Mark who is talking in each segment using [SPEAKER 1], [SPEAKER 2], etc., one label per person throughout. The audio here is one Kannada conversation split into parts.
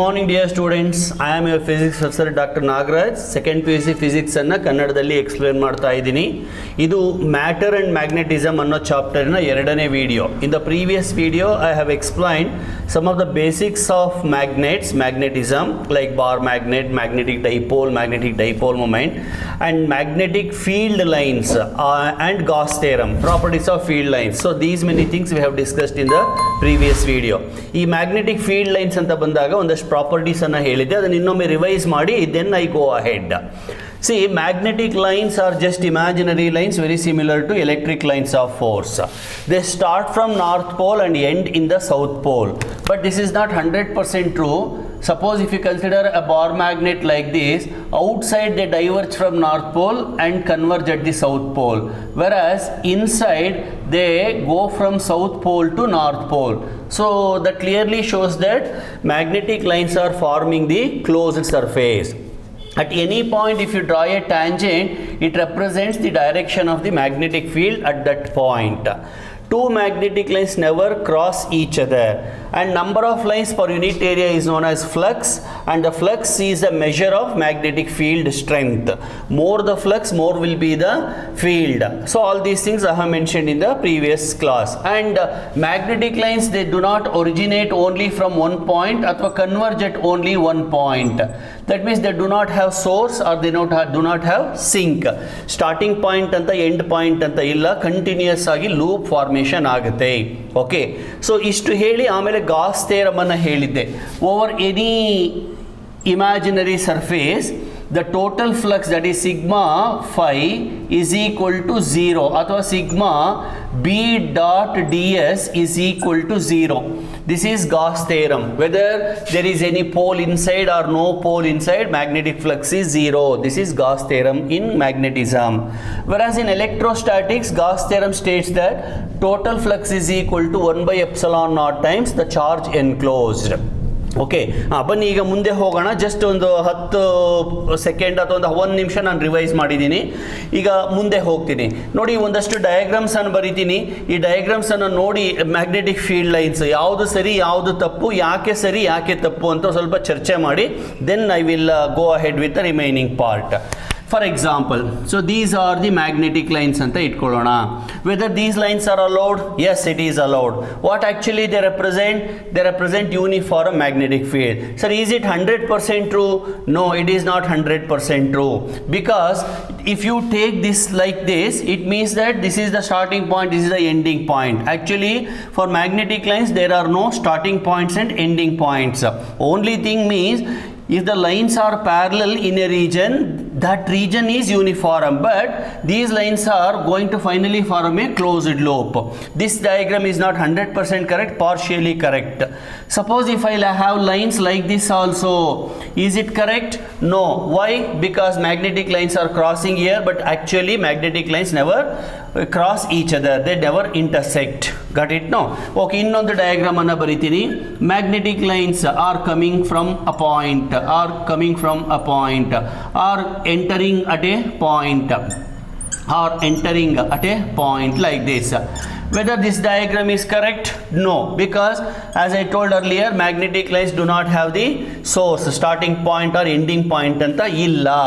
[SPEAKER 1] Morning dear students, I am your physics professor Dr. Nagaraj. Second PUC physics ಅನ್ನು ಕನ್ನಡದಲ್ಲಿ ಎಕ್ಸ್ಪ್ಲೇನ್ ಮಾಡ್ತಾ ಇದ್ದೀನಿ. ಇದು ಮ್ಯಾಟರ್ ಅಂಡ್ ಮ್ಯಾಗ್ನೆಟಿಸಮ್ ಅನ್ನೋ ಚಾಪ್ಟರ್ನ ಎರಡನೇ video. In the previous video I have explained some of the basics of magnets, magnetism like bar magnet, magnetic dipole moment and magnetic field lines and Gauss theorem, properties of field lines. So these many things we have discussed in the previous video. ಈ magnetic field lines ಅಂತ ಬಂದಾಗ ಒಂದಷ್ಟು ಪ್ರಾಪರ್ಟೀಸ್ ಅನ್ನು ಹೇಳಿದ್ದೆ, ಅದನ್ನು ಇನ್ನೊಮ್ಮೆ ರಿವೈಸ್ ಮಾಡಿ then I go ahead. See, magnetic lines are just imaginary lines very similar to electric lines of force. They start from north pole and end in the south pole, but this is not 100% true. Suppose if you consider a bar magnet like this, outside they diverge from north pole and converge at the south pole, whereas inside they go from south pole to north pole. So that clearly shows that magnetic lines are forming the closed surface. At any point if you draw a tangent, it represents the direction of the magnetic field at that point. Two magnetic lines never cross each other, and number of lines per unit area is known as flux, and the flux is a measure of magnetic field strength. More the flux, more will be the field. So all these things I have mentioned in the previous class. And magnetic lines, they do not originate only from one point or converge at only one point. That means they do not have source or they do not have sink. Starting point anta end point anta illa, continuous agi loop formation ಆಗುತ್ತೆ. ಓಕೆ, ಸೊ ಇಷ್ಟು ಹೇಳಿ ಆಮೇಲೆ ಗಾಸ್ ಥಿಯರಮ್ ಅನ್ನು ಹೇಳಿದ್ದೆ. Over any imaginary surface the total flux, that is sigma phi, is equal to 0 ಅಥವಾ sigma b dot ds is equal to 0. This is Gauss theorem. Whether there is any pole inside or no pole inside, magnetic flux is 0. This is Gauss theorem in magnetism. Whereas in electrostatics, Gauss theorem states that total flux is equal to 1 by epsilon naught times the charge enclosed. Okay, ಬನ್ನಿ ಈಗ ಮುಂದೆ ಹೋಗೋಣ. ಜಸ್ಟ್ ಒಂದು 10 ಸೆಕೆಂಡ್ ಅಥವಾ ಒಂದು ನಿಮಿಷ ನಾನು ರಿವೈಸ್ ಮಾಡಿದ್ದೀನಿ. ಈಗ ಮುಂದೆ ಹೋಗ್ತೀನಿ. ನೋಡಿ, ಒಂದಷ್ಟು ಡಯಾಗ್ರಾಮ್ಸನ್ನು ಬರಿತೀನಿ. ಈ ಡಯಾಗ್ರಾಮ್ಸನ್ನು ನೋಡಿ ಮ್ಯಾಗ್ನೆಟಿಕ್ ಫೀಲ್ಡ್ ಲೈನ್ಸ್ ಯಾವುದು ಸರಿ ಯಾವುದು ತಪ್ಪು, ಯಾಕೆ ಸರಿ ಯಾಕೆ ತಪ್ಪು ಅಂತ ಸ್ವಲ್ಪ ಚರ್ಚೆ ಮಾಡಿ then I will go ahead with the remaining part. For example, so these are the magnetic lines anta itkolona. Whether these lines are allowed? Yes, it is allowed. What actually they represent? They represent uniform magnetic field. Sir, is it 100% true? No, it is not 100% true, because if you take this like this, it means that this is the starting point, this is the ending point. Actually, for magnetic lines there are no starting points and ending points. Only thing means if the lines are parallel in a region, that region is uniform, but these lines are going to finally form a closed loop. This diagram is not 100% correct, partially correct. Suppose if I have lines like this also, is it correct? No. Why? Because magnetic lines are crossing here, but actually magnetic lines never cross each other, they never intersect. Got it? No. Okay, ಇನ್ನೊಂದು ಡಯಾಗ್ರಾಮ್ ಅನ್ನು ಬರಿತೀನಿ. Magnetic lines are coming from a point, are entering at a point, like this. Whether this diagram is correct? No, because as I told earlier, magnetic lines do not have the source, starting point or ending point anta illa.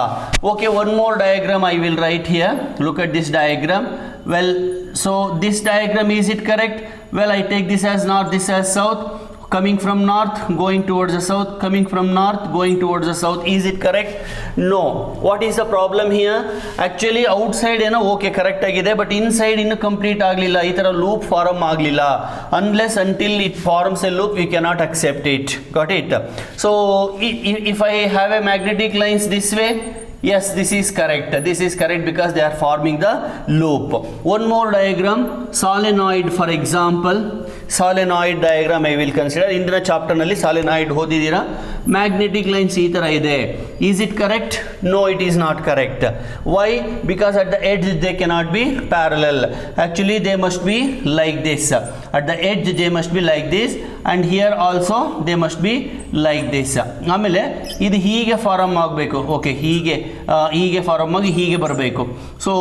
[SPEAKER 1] Okay, one more diagram I will write here. Look at this diagram. Well, so this diagram, is it correct? Well, I take this as north, this as south. Coming from north, going towards the south, coming from north, going towards the south. Is it correct? No. What is the problem here? Actually outside ಏನೋ ಓಕೆ ಕರೆಕ್ಟ್ ಆಗಿದೆ, ಬಟ್ ಇನ್ಸೈಡ್ ಇನ್ನೂ ಕಂಪ್ಲೀಟ್ ಆಗಲಿಲ್ಲ. ಈ ಥರ ಲೂಪ್ ಫಾರ್ಮ್ ಆಗಲಿಲ್ಲ. Unless until it forms a loop, you cannot accept it. Got it? So if I have a magnetic lines this way, yes, this is correct. This is correct because they are forming the loop. One more diagram, solenoid, for example. Solenoid diagram I will consider. ಇಂದಿನ ಚಾಪ್ಟರ್ ನಲ್ಲಿ ಸಾಲಿನಾಯ್ಡ್ ಓದಿದ್ದೀರಾ. ಮ್ಯಾಗ್ನೆಟಿಕ್ ಲೈನ್ಸ್ ಈ ತರ ಇದೆ. Is it correct? No, it is not correct. Why? Because at the edge they cannot be parallel. Actually they must be like this. At the edge they must be like this, and here also they must be like this. ಆಮೇಲೆ ಇದು ಹೀಗೆ ಫಾರ್ಮ್ ಆಗಬೇಕು. ಓಕೆ, ಹೀಗೆ ಫಾರ್ಮ್ ಆಗಿ ಹೀಗೆ ಬರಬೇಕು. ಸೊ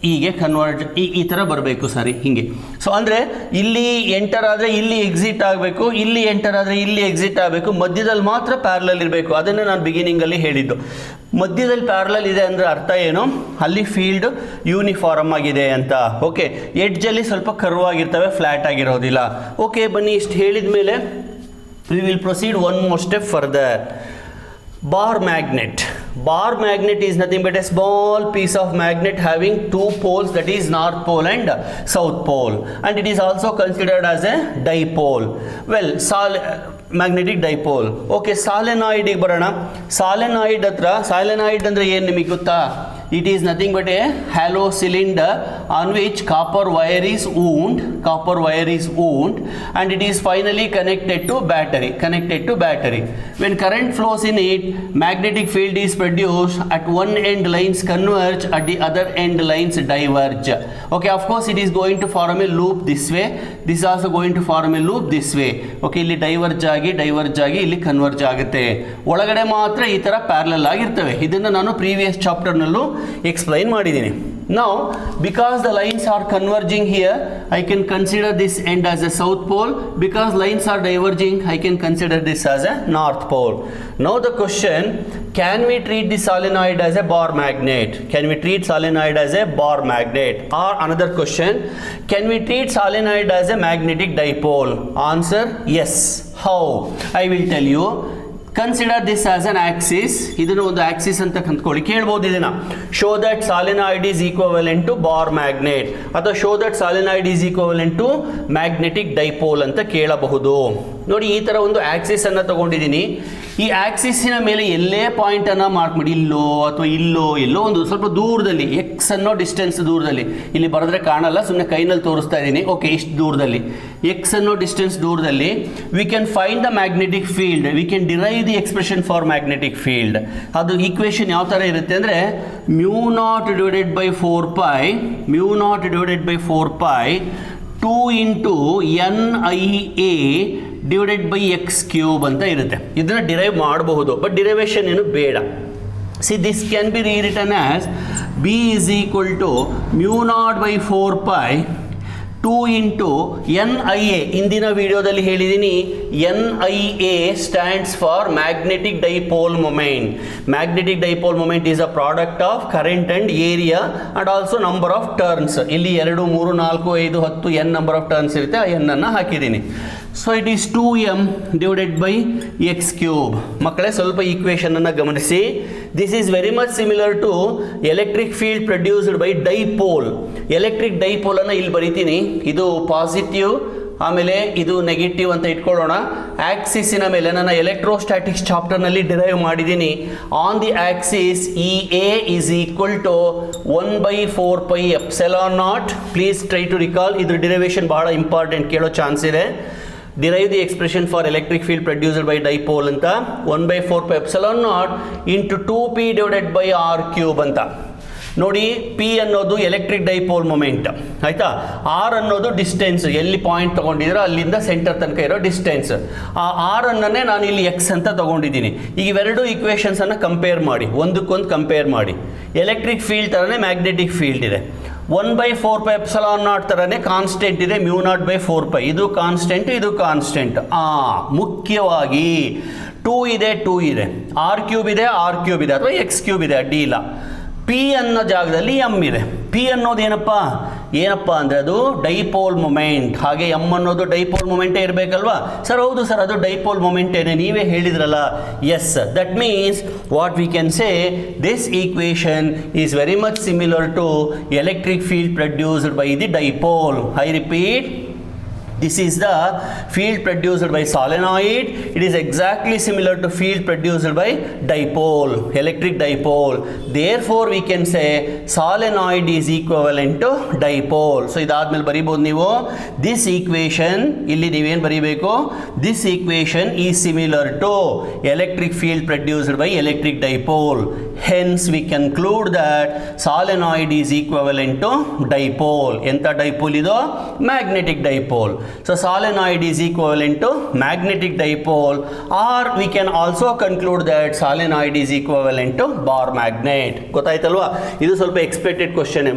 [SPEAKER 1] ಹೀಗೆ ಕನ್ವರ್ಟ್ ಈ ಥರ ಬರಬೇಕು ಸಾರಿ ಹಿಂಗೆ. ಸೊ ಅಂದರೆ ಇಲ್ಲಿ ಎಂಟರ್ ಆದರೆ ಇಲ್ಲಿ ಎಕ್ಸಿಟ್ ಆಗಬೇಕು, ಇಲ್ಲಿ ಎಂಟರ್ ಆದರೆ ಇಲ್ಲಿ ಎಕ್ಸಿಟ್ ಆಗಬೇಕು, ಮಧ್ಯದಲ್ಲಿ ಮಾತ್ರ ಪ್ಯಾರಲಲ್ ಇರಬೇಕು. ಅದನ್ನು ನಾನು ಬಿಗಿನಿಂಗಲ್ಲಿ ಹೇಳಿದ್ದು. ಮಧ್ಯದಲ್ಲಿ ಪ್ಯಾರಲಲ್ ಇದೆ ಅಂದರೆ ಅರ್ಥ ಏನು, ಅಲ್ಲಿ ಫೀಲ್ಡ್ ಯೂನಿಫಾರ್ಮ್ ಆಗಿದೆ ಅಂತ. ಓಕೆ, ಎಡ್ಜಲ್ಲಿ ಸ್ವಲ್ಪ ಕರ್ವ್ ಆಗಿರ್ತವೆ, ಫ್ಲ್ಯಾಟ್ ಆಗಿರೋದಿಲ್ಲ. ಓಕೆ, ಬನ್ನಿ ಇಷ್ಟು ಹೇಳಿದ ಮೇಲೆ we will proceed one more step further. Bar magnet. Bar magnet is nothing but a small piece of magnet having two poles, that is north pole and south pole, and it is also considered as a dipole. Well, magnetic dipole. Okay, solenoid ಗೆ ಬರೋಣ. ಸಾಲೆನಾಯ್ಡ್ ಹತ್ರ, ಸಾಲೆನಾಯ್ಡ್ ಅಂದರೆ ಏನು ನಿಮಗೆ ಗೊತ್ತಾ? It is nothing but a hollow cylinder on which copper wire is wound, and it is finally connected to battery. When current flows in it, magnetic field is produced. At one end lines converge, at the other end lines diverge. Okay, of course it is going to form a loop this way, this is also going to form a loop this way. Okay, ಇಲ್ಲಿ diverge ಆಗಿ ಇಲ್ಲಿ converge ಆಗುತ್ತೆ. ಒಳಗಡೆ ಮಾತ್ರ ಈ ತರ ಪ್ಯಾರಲಲ್ ಆಗಿರ್ತವೆ. ಇದನ್ನು ನಾನು ಪ್ರೀವಿಯಸ್ ಚಾಪ್ಟರ್ನಲ್ಲೂ explain ಮಾಡಿದ್ದೀನಿ. Now, because the lines are converging here, I can consider this end as a south pole. Because lines are diverging, I can consider this as a north pole. Now the question, can we treat the solenoid as a bar magnet? Or another question, can we treat solenoid as a magnetic dipole? Answer, yes. How? I will tell you. Consider this as an axis. ಇದನ್ನು ಒಂದು ಆಕ್ಸಿಸ್ ಅಂತ ಕಂಡುಕೊಳ್ಳಿ. ಕೇಳ್ಬೋದು ಇದನ್ನ, show that solenoid is equivalent to bar magnet ಅಥವಾ show that solenoid is equivalent to magnetic dipole ಅಂತ ಕೇಳಬಹುದು. ನೋಡಿ, ಈ ಥರ ಒಂದು ಆಕ್ಸಿಸ್ ಅನ್ನು ತಗೊಂಡಿದ್ದೀನಿ. ಈ ಆಕ್ಸಿಸ್ಸಿನ ಮೇಲೆ ಎಲ್ಲೇ ಪಾಯಿಂಟ್ ಅನ್ನು ಮಾರ್ಕ್ ಮಾಡಿ, ಇಲ್ಲೋ ಅಥವಾ ಎಲ್ಲೋ ಒಂದು ಸ್ವಲ್ಪ ದೂರದಲ್ಲಿ, ಎಕ್ಸ್ ಅನ್ನೋ ಡಿಸ್ಟೆನ್ಸ್ ದೂರದಲ್ಲಿ, ಇಲ್ಲಿ ಬರೆದ್ರೆ ಕಾಣಲ್ಲ, ಸುಮ್ಮನೆ ಕೈನಲ್ಲಿ ತೋರಿಸ್ತಾ ಇದ್ದೀನಿ. ಓಕೆ, ಇಷ್ಟು ದೂರದಲ್ಲಿ, ಎಕ್ಸ್ ಅನ್ನೋ ಡಿಸ್ಟೆನ್ಸ್ ದೂರದಲ್ಲಿ we can find the magnetic field. We can derive the expression for magnetic field. ಅದು ಈಕ್ವೇಶನ್ ಯಾವ ಥರ ಇರುತ್ತೆ ಅಂದರೆ, μ0 divided by 4π 2 into NIA divided by x cube ಅಂತ ಇರುತ್ತೆ. ಇದನ್ನು ಡಿರೈವ್ ಮಾಡಬಹುದು, ಬಟ್ ಡಿರೈವೇಷನ್ ಏನು ಬೇಡ. See, this can be rewritten as B is equal to μ0 by 4π 2 into NIA. ಇಂದಿನ ವಿಡಿಯೋದಲ್ಲಿ ಹೇಳಿದ್ದೀನಿ, NIA stands for magnetic dipole moment. Magnetic dipole moment is a product of current and area and also number of turns. ಇಲ್ಲಿ 2, 3, 4, 5, 10 n ನಂಬರ್ ಆಫ್ ಟರ್ನ್ಸ್ ಇರುತ್ತೆ, ಆ n ಅನ್ನು ಹಾಕಿದ್ದೀನಿ. So it is 2m divided by x cube. ಮಕ್ಕಳೇ, ಸ್ವಲ್ಪ ಈಕ್ವೇಷನ್ ಅನ್ನು ಗಮನಿಸಿ. This is very much similar to electric field produced by dipole. Electric dipole ಅನ್ನು ಇಲ್ಲಿ ಬರೀತೀನಿ. ಇದು ಪಾಸಿಟಿವ್, ಆಮೇಲೆ ಇದು ನೆಗೆಟಿವ್ ಅಂತ ಇಟ್ಕೊಳ್ಳೋಣ. ಆಕ್ಸಿಸ್ಸಿನ ಮೇಲೆ ನನ್ನ ಎಲೆಕ್ಟ್ರೋಸ್ಟ್ಯಾಟಿಕ್ಸ್ ಚಾಪ್ಟರ್ನಲ್ಲಿ ಡಿರೈವ್ ಮಾಡಿದ್ದೀನಿ. On the axis EA is equal to 1/4πε0. Please try to recall. ಇದ್ರ ಡಿರೈವೇಷನ್ ಬಹಳ ಇಂಪಾರ್ಟೆಂಟ್, ಕೇಳೋ ಚಾನ್ಸ್ ಇದೆ. Derive the expression for electric field produced by dipole ಅಂತ 1/4πε0 into 2p divided by r cube ಅಂತ. ನೋಡಿ, P ಅನ್ನೋದು ಎಲೆಕ್ಟ್ರಿಕ್ ಡೈಪೋಲ್ ಮೊಮೆಂಟ್, ಆಯಿತಾ. R ಅನ್ನೋದು ಡಿಸ್ಟೆನ್ಸ್, ಎಲ್ಲಿ ಪಾಯಿಂಟ್ ತೊಗೊಂಡಿದ್ರೆ ಅಲ್ಲಿಂದ ಸೆಂಟರ್ ತನಕ ಇರೋ ಡಿಸ್ಟೆನ್ಸ್. ಆ R ಅನ್ನನ್ನೇ ನಾನು ಇಲ್ಲಿ ಎಕ್ಸ್ ಅಂತ ತೊಗೊಂಡಿದ್ದೀನಿ. ಈಗ ಇವೆರಡು ಈಕ್ವೇಷನ್ಸನ್ನು ಕಂಪೇರ್ ಮಾಡಿ, ಒಂದಕ್ಕೊಂದು ಕಂಪೇರ್ ಮಾಡಿ. ಎಲೆಕ್ಟ್ರಿಕ್ ಫೀಲ್ಡ್ ಥರನೇ ಮ್ಯಾಗ್ನೆಟಿಕ್ ಫೀಲ್ಡ್ ಇದೆ. 1/4πε0 ಥರನೇ ಕಾನ್ಸ್ಟೆಂಟ್ ಇದೆ, μ0/4π. ಇದು ಕಾನ್ಸ್ಟೆಂಟ್, ಇದು ಕಾನ್ಸ್ಟೆಂಟ್. ಮುಖ್ಯವಾಗಿ 2 ಇದೆ, R ಕ್ಯೂಬ್ ಇದೆ, ಅಥವಾ ಎಕ್ಸ್ ಕ್ಯೂಬ್ ಇದೆ, ಅಡ್ಡಿ ಇಲ್ಲ. P ಅನ್ನೋ ಜಾಗದಲ್ಲಿ M ಇದೆ. P ಅನ್ನೋದು ಏನಪ್ಪ ಅಂದರೆ ಅದು ಡೈಪೋಲ್ ಮೊಮೆಂಟ್. ಹಾಗೆ M ಅನ್ನೋದು ಡೈಪೋಲ್ ಮೊಮೆಂಟೇ ಇರಬೇಕಲ್ವಾ ಸರ್? ಹೌದು ಸರ್, ಅದು ಡೈಪೋಲ್ ಮೊಮೆಂಟೇನೆ, ನೀವೇ ಹೇಳಿದ್ರಲ್ಲ. Yes, that means what we can say, this equation is very much similar to electric field produced by the dipole. I repeat, this is the field produced by solenoid. It is exactly similar to field produced by dipole, electric dipole. Therefore we can say solenoid is equivalent to dipole. So ಇದಾದ್ಮೇಲೆ ಬರೀಬಹುದು ನೀವು, this equation ಇಲ್ಲಿ ನೀವೇನು ಬರೀಬೇಕು, this equation is similar to electric field produced by electric dipole. Hence we conclude that solenoid is equivalent to dipole. ಎಂತ ಡೈಪೋಲ್ ಇದು? Magnetic dipole. So solenoid is equivalent to magnetic dipole, or we can also conclude that solenoid is equivalent to bar magnet. ಗೊತ್ತಾಯ್ತಲ್ವಾ? ಇದು ಸ್ವಲ್ಪ ಎಕ್ಸ್ಪೆಕ್ಟೆಡ್ ಕ್ವಶನ್,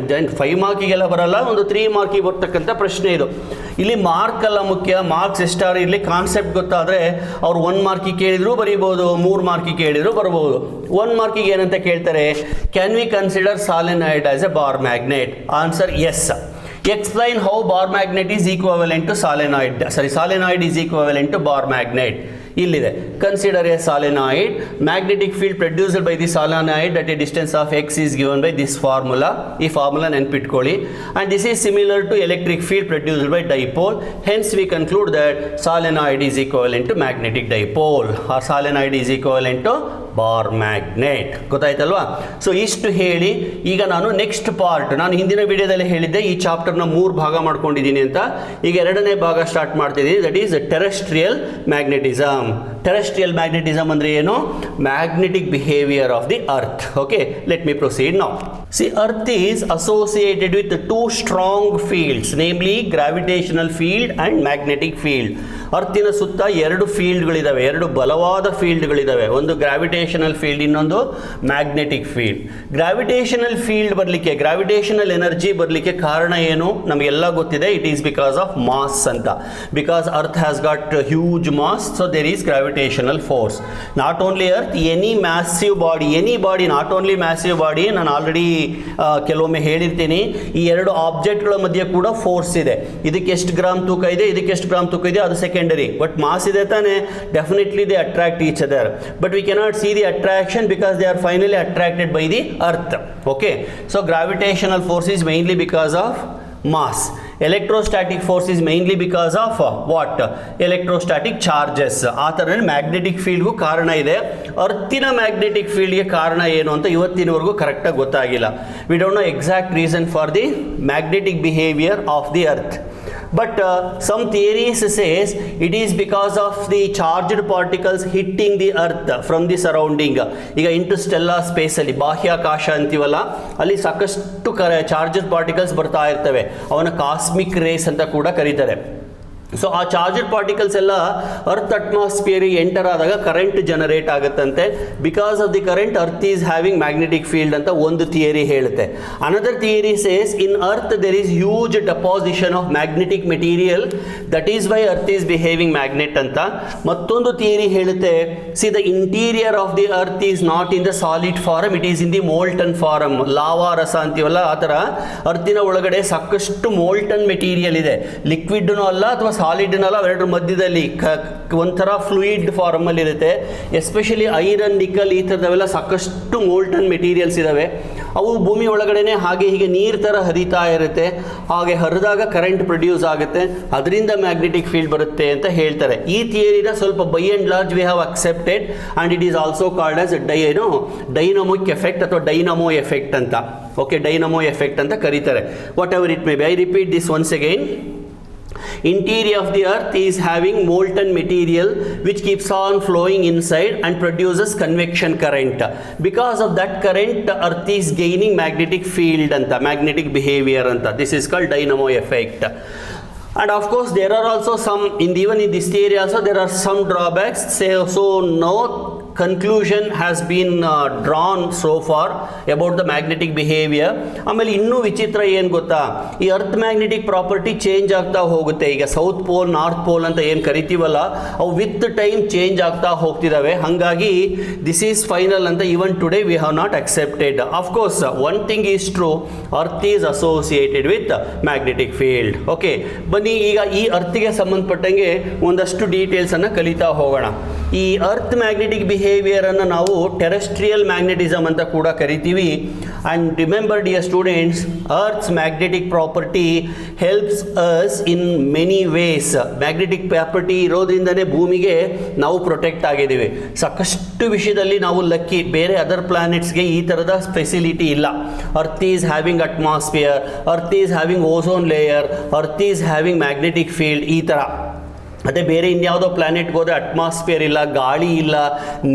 [SPEAKER 1] 5 ಮಾರ್ಕಿಗೆಲ್ಲ ಬರಲ್ಲ, ಒಂದು 3 ಮಾರ್ಕಿಗೆ ಬರ್ತಕ್ಕಂಥ ಪ್ರಶ್ನೆ ಇದು. ಇಲ್ಲಿ ಮಾರ್ಕ್ ಅಲ್ಲ ಮುಖ್ಯ, ಮಾರ್ಕ್ಸ್ ಎಷ್ಟಾರು ಇರಲಿ, ಕಾನ್ಸೆಪ್ಟ್ ಗೊತ್ತಾದರೆ ಅವ್ರು 1 ಮಾರ್ಕಿಗೆ ಕೇಳಿದ್ರು ಬರೀಬೋದು, 3 ಮಾರ್ಕಿಗೆ ಕೇಳಿದ್ರು ಬರ್ಬೋದು. 1 ಮಾರ್ಕಿಗೆ ಏನಂತ ಕೇಳ್ತಾರೆ, can we consider solenoid as a bar magnet? Answer yes. Explain how bar magnet is equivalent to solenoid. Solenoid is equivalent to bar magnet. ಇಲ್ಲಿದೆ, consider a solenoid, magnetic field produced by the solenoid at a distance of x is given by this formula. ಈ ಫಾರ್ಮುಲಾ ನೆನ್ಪಿಟ್ಕೊಳ್ಳಿ. And this is similar to electric field produced by dipole. Hence we conclude that solenoid is equivalent to magnetic dipole, or solenoid is equivalent to bar magnet. ಗೊತ್ತಾಯ್ತಲ್ವಾ? ಸೊ ಇಷ್ಟು ಹೇಳಿ ಈಗ ನಾನು ನೆಕ್ಸ್ಟ್ ಪಾರ್ಟ್, ನಾನು ಹಿಂದಿನ ವಿಡಿಯೋದಲ್ಲಿ ಹೇಳಿದ್ದೆ ಈ ಚಾಪ್ಟರ್ನ 3 ಭಾಗ ಮಾಡ್ಕೊಂಡಿದ್ದೀನಿ ಅಂತ. ಈಗ 2ನೇ ಭಾಗ ಸ್ಟಾರ್ಟ್ ಮಾಡ್ತಿದ್ದೀನಿ, that is terrestrial magnetism. Terrestrial magnetism ಅಂದ್ರೆ ಏನು? Magnetic behaviour of the earth. Okay, let me proceed now. See, earth is associated with 2 strong fields, namely gravitational field and magnetic field. ಅರ್ತಿನ ಸುತ್ತ 2 ಫೀಲ್ಡ್ಗಳಿದ್ದಾವೆ, 2 ಬಲವಾದ ಫೀಲ್ಡ್ಗಳಿದ್ದಾವೆ. ಒಂದು ಗ್ರಾವಿಟೇಷನಲ್ ಫೀಲ್ಡ್, ಇನ್ನೊಂದು ಮ್ಯಾಗ್ನೆಟಿಕ್ ಫೀಲ್ಡ್. ಗ್ರಾವಿಟೇಷನಲ್ ಫೀಲ್ಡ್ ಬರಲಿಕ್ಕೆ, ಗ್ರಾವಿಟೇಷನಲ್ ಎನರ್ಜಿ ಬರಲಿಕ್ಕೆ ಕಾರಣ ಏನು? ನಮಗೆಲ್ಲ ಗೊತ್ತಿದೆ, it is because of mass ಅಂತ. Because earth has got huge mass, so there is gravitational force. Not only earth, any massive body, not only massive body. ನಾನು ಆಲ್ರೆಡಿ ಕೆಲವೊಮ್ಮೆ ಹೇಳಿರ್ತೀನಿ, ಈ 2 ಆಬ್ಜೆಕ್ಟ್ಗಳ ಮಧ್ಯೆ ಕೂಡ ಫೋರ್ಸ್ ಇದೆ. ಇದಕ್ಕೆ ಎಷ್ಟು ಗ್ರಾಮ್ ತೂಕ ಇದೆ, ಇದಕ್ಕೆ ಎಷ್ಟು ಗ್ರಾಮ್ ತೂಕ ಇದೆ, ಅದು ಸೆಕೆಂಡರಿ. ಬಟ್ ಮಾಸ್ ಇದೆ ತಾನೆ, definitely they attract each other. But we cannot see the attraction because they are finally attracted by the earth. Okay, so gravitational force is mainly because of mass. Electrostatic force is mainly because of what? Electrostatic charges. ಆ ಥರ ಮ್ಯಾಗ್ನೆಟಿಕ್ ಫೀಲ್ಡ್ಗೂ ಕಾರಣ ಇದೆ. ಅರ್ತಿನ ಮ್ಯಾಗ್ನೆಟಿಕ್ ಫೀಲ್ಡ್ಗೆ ಕಾರಣ ಏನು ಅಂತ ಇವತ್ತಿನವರೆಗೂ ಕರೆಕ್ಟಾಗಿ ಗೊತ್ತಾಗಿಲ್ಲ. We don't know exact reason for the magnetic behaviour of the earth. But some theories says it is because of the charged particles hitting the earth from the surrounding. ಈಗ ಇಂಟರ್ಸ್ಟೆಲ್ಲರ್ ಸ್ಪೇಸ್ ಅಲ್ಲಿ, ಬಾಹ್ಯಾಕಾಶ ಅಂತೀವಲ್ಲ, ಅಲ್ಲಿ ಸಾಕಷ್ಟು ಚಾರ್ಜಡ್ ಪಾರ್ಟಿಕಲ್ಸ್ ಬರ್ತಾ ಇರ್ತವೆ. ಅವನ ಕಾಸ್ಮಿಕ್ ರೇಸ್ ಅಂತ ಕೂಡ ಕರೀತಾರೆ. ಸೊ ಆ ಚಾರ್ಜಡ್ ಪಾರ್ಟಿಕಲ್ಸ್ ಎಲ್ಲ ಅರ್ತ್ ಅಟ್ಮಾಸ್ಫಿಯರಿಗೆ ಎಂಟರ್ ಆದಾಗ ಕರೆಂಟ್ ಜನರೇಟ್ ಆಗುತ್ತಂತೆ. Because of the current earth is having magnetic field ಅಂತ ಒಂದು ಥಿಯರಿ ಹೇಳುತ್ತೆ. Another theory says in earth there is huge deposition of magnetic material, that is why earth is behaving magnet ಅಂತ. ಮತ್ತೊಂದು ಥಿಯರಿ ಹೇಳುತ್ತೆ, see the interior of the earth is not in the solid form, it is in the molten form. Lava ರಸ ಅಂತೀವಲ್ಲ, ಆ ಥರ ಅರ್ತಿನ ಒಳಗಡೆ ಸಾಕಷ್ಟು ಮೋಲ್ಟನ್ ಮೆಟೀರಿಯಲ್ ಇದೆ. ಲಿಕ್ವಿಡ್ನೂ ಅಲ್ಲ ಅಥವಾ ಸಾಲಿಡ್ನಲ್ಲ, ಅವೆರಡರ ಮಧ್ಯದಲ್ಲಿ ಒಂಥರ ಫ್ಲೂಯಿಡ್ ಫಾರ್ಮಲ್ಲಿ ಇರುತ್ತೆ. ಎಸ್ಪೆಷಲಿ ಐರನ್, ನಿಕಲ್, ಈ ಥರದವೆಲ್ಲ ಸಾಕಷ್ಟು ಮೋಲ್ಟನ್ ಮೆಟೀರಿಯಲ್ಸ್ ಇದ್ದಾವೆ. ಅವು ಭೂಮಿ ಒಳಗಡೆನೆ ಹಾಗೆ ಹೀಗೆ ನೀರು ಥರ ಹರಿತಾ ಇರುತ್ತೆ. ಹಾಗೆ ಹರಿದಾಗ ಕರೆಂಟ್ ಪ್ರೊಡ್ಯೂಸ್ ಆಗುತ್ತೆ, ಅದರಿಂದ ಮ್ಯಾಗ್ನೆಟಿಕ್ ಫೀಲ್ಡ್ ಬರುತ್ತೆ ಅಂತ ಹೇಳ್ತಾರೆ. ಈ ಥಿಯರಿನ ಸ್ವಲ್ಪ by and large we have accepted and it is also called as dynamic effect ಅಥವಾ ಡೈನಮೋ ಎಫೆಕ್ಟ್ ಅಂತ. ಓಕೆ, ಡೈನಮೋ ಎಫೆಕ್ಟ್ ಅಂತ ಕರೀತಾರೆ. What ever it may be, I repeat this once again. Interior of the earth is having molten material which keeps on flowing inside and produces convection current. Because of that current, earth is gaining magnetic field anta, magnetic behavior anta. This is called dynamo effect. And of course there are also some, even in this theory also there are some drawbacks. So no conclusion has been drawn so far about the magnetic behavior. ಆಮೇಲೆ ಇನ್ನೂ ವಿಚಿತ್ರ ಏನು ಗೊತ್ತಾ, ಈ ಅರ್ತ್ ಮ್ಯಾಗ್ನೆಟಿಕ್ ಪ್ರಾಪರ್ಟಿ ಚೇಂಜ್ ಆಗ್ತಾ ಹೋಗುತ್ತೆ. ಈಗ ಸೌತ್ ಪೋಲ್, ನಾರ್ತ್ ಪೋಲ್ ಅಂತ ಏನು ಕರಿತೀವಲ್ಲ, ಅವು ವಿತ್ ಟೈಮ್ ಚೇಂಜ್ ಆಗ್ತಾ ಹೋಗ್ತಿದ್ದಾವೆ. ಹಾಗಾಗಿ ದಿಸ್ ಈಸ್ ಫೈನಲ್ ಅಂತ even today we have not accepted. Of course one thing is true, earth is associated with magnetic field. Okay, ಬನ್ನಿ ಈಗ ಈ ಅರ್ತ್ಗೆ ಸಂಬಂಧಪಟ್ಟಂಗೆ ಒಂದಷ್ಟು ಡೀಟೇಲ್ಸನ್ನು ಕಲಿತಾ ಹೋಗೋಣ. ಈ ಅರ್ತ್ ಮ್ಯಾಗ್ನೆಟಿಕ್ ಬಿಹೇವಿಯರ್ ಅನ್ನು ನಾವು ಟೆರೆಸ್ಟ್ರಿಯಲ್ ಮ್ಯಾಗ್ನೆಟಿಸಮ್ ಅಂತ ಕೂಡ ಕರಿತೀವಿ. And remember dear students, earth's magnetic property helps us in many ways. Magnetic property ಇರೋದ್ರಿಂದನೇ ಭೂಮಿಗೆ ನಾವು ಪ್ರೊಟೆಕ್ಟ್ ಆಗಿದ್ದೀವಿ. ಸಾಕಷ್ಟು ವಿಷಯದಲ್ಲಿ ನಾವು ಲಕ್ಕಿ, ಬೇರೆ ಅದರ್ ಪ್ಲಾನೆಟ್ಸ್ಗೆ ಈ ಥರದ ಫೆಸಿಲಿಟಿ ಇಲ್ಲ. Earth is having atmosphere, earth is having ozone layer, earth is having magnetic field, ಈ ಥರ ಅದೇ ಬೇರೆ ಇನ್ಯಾವುದೋ ಪ್ಲಾನೆಟ್ಗೆ ಹೋದರೆ ಅಟ್ಮಾಸ್ಫಿಯರ್ ಇಲ್ಲ, ಗಾಳಿ ಇಲ್ಲ,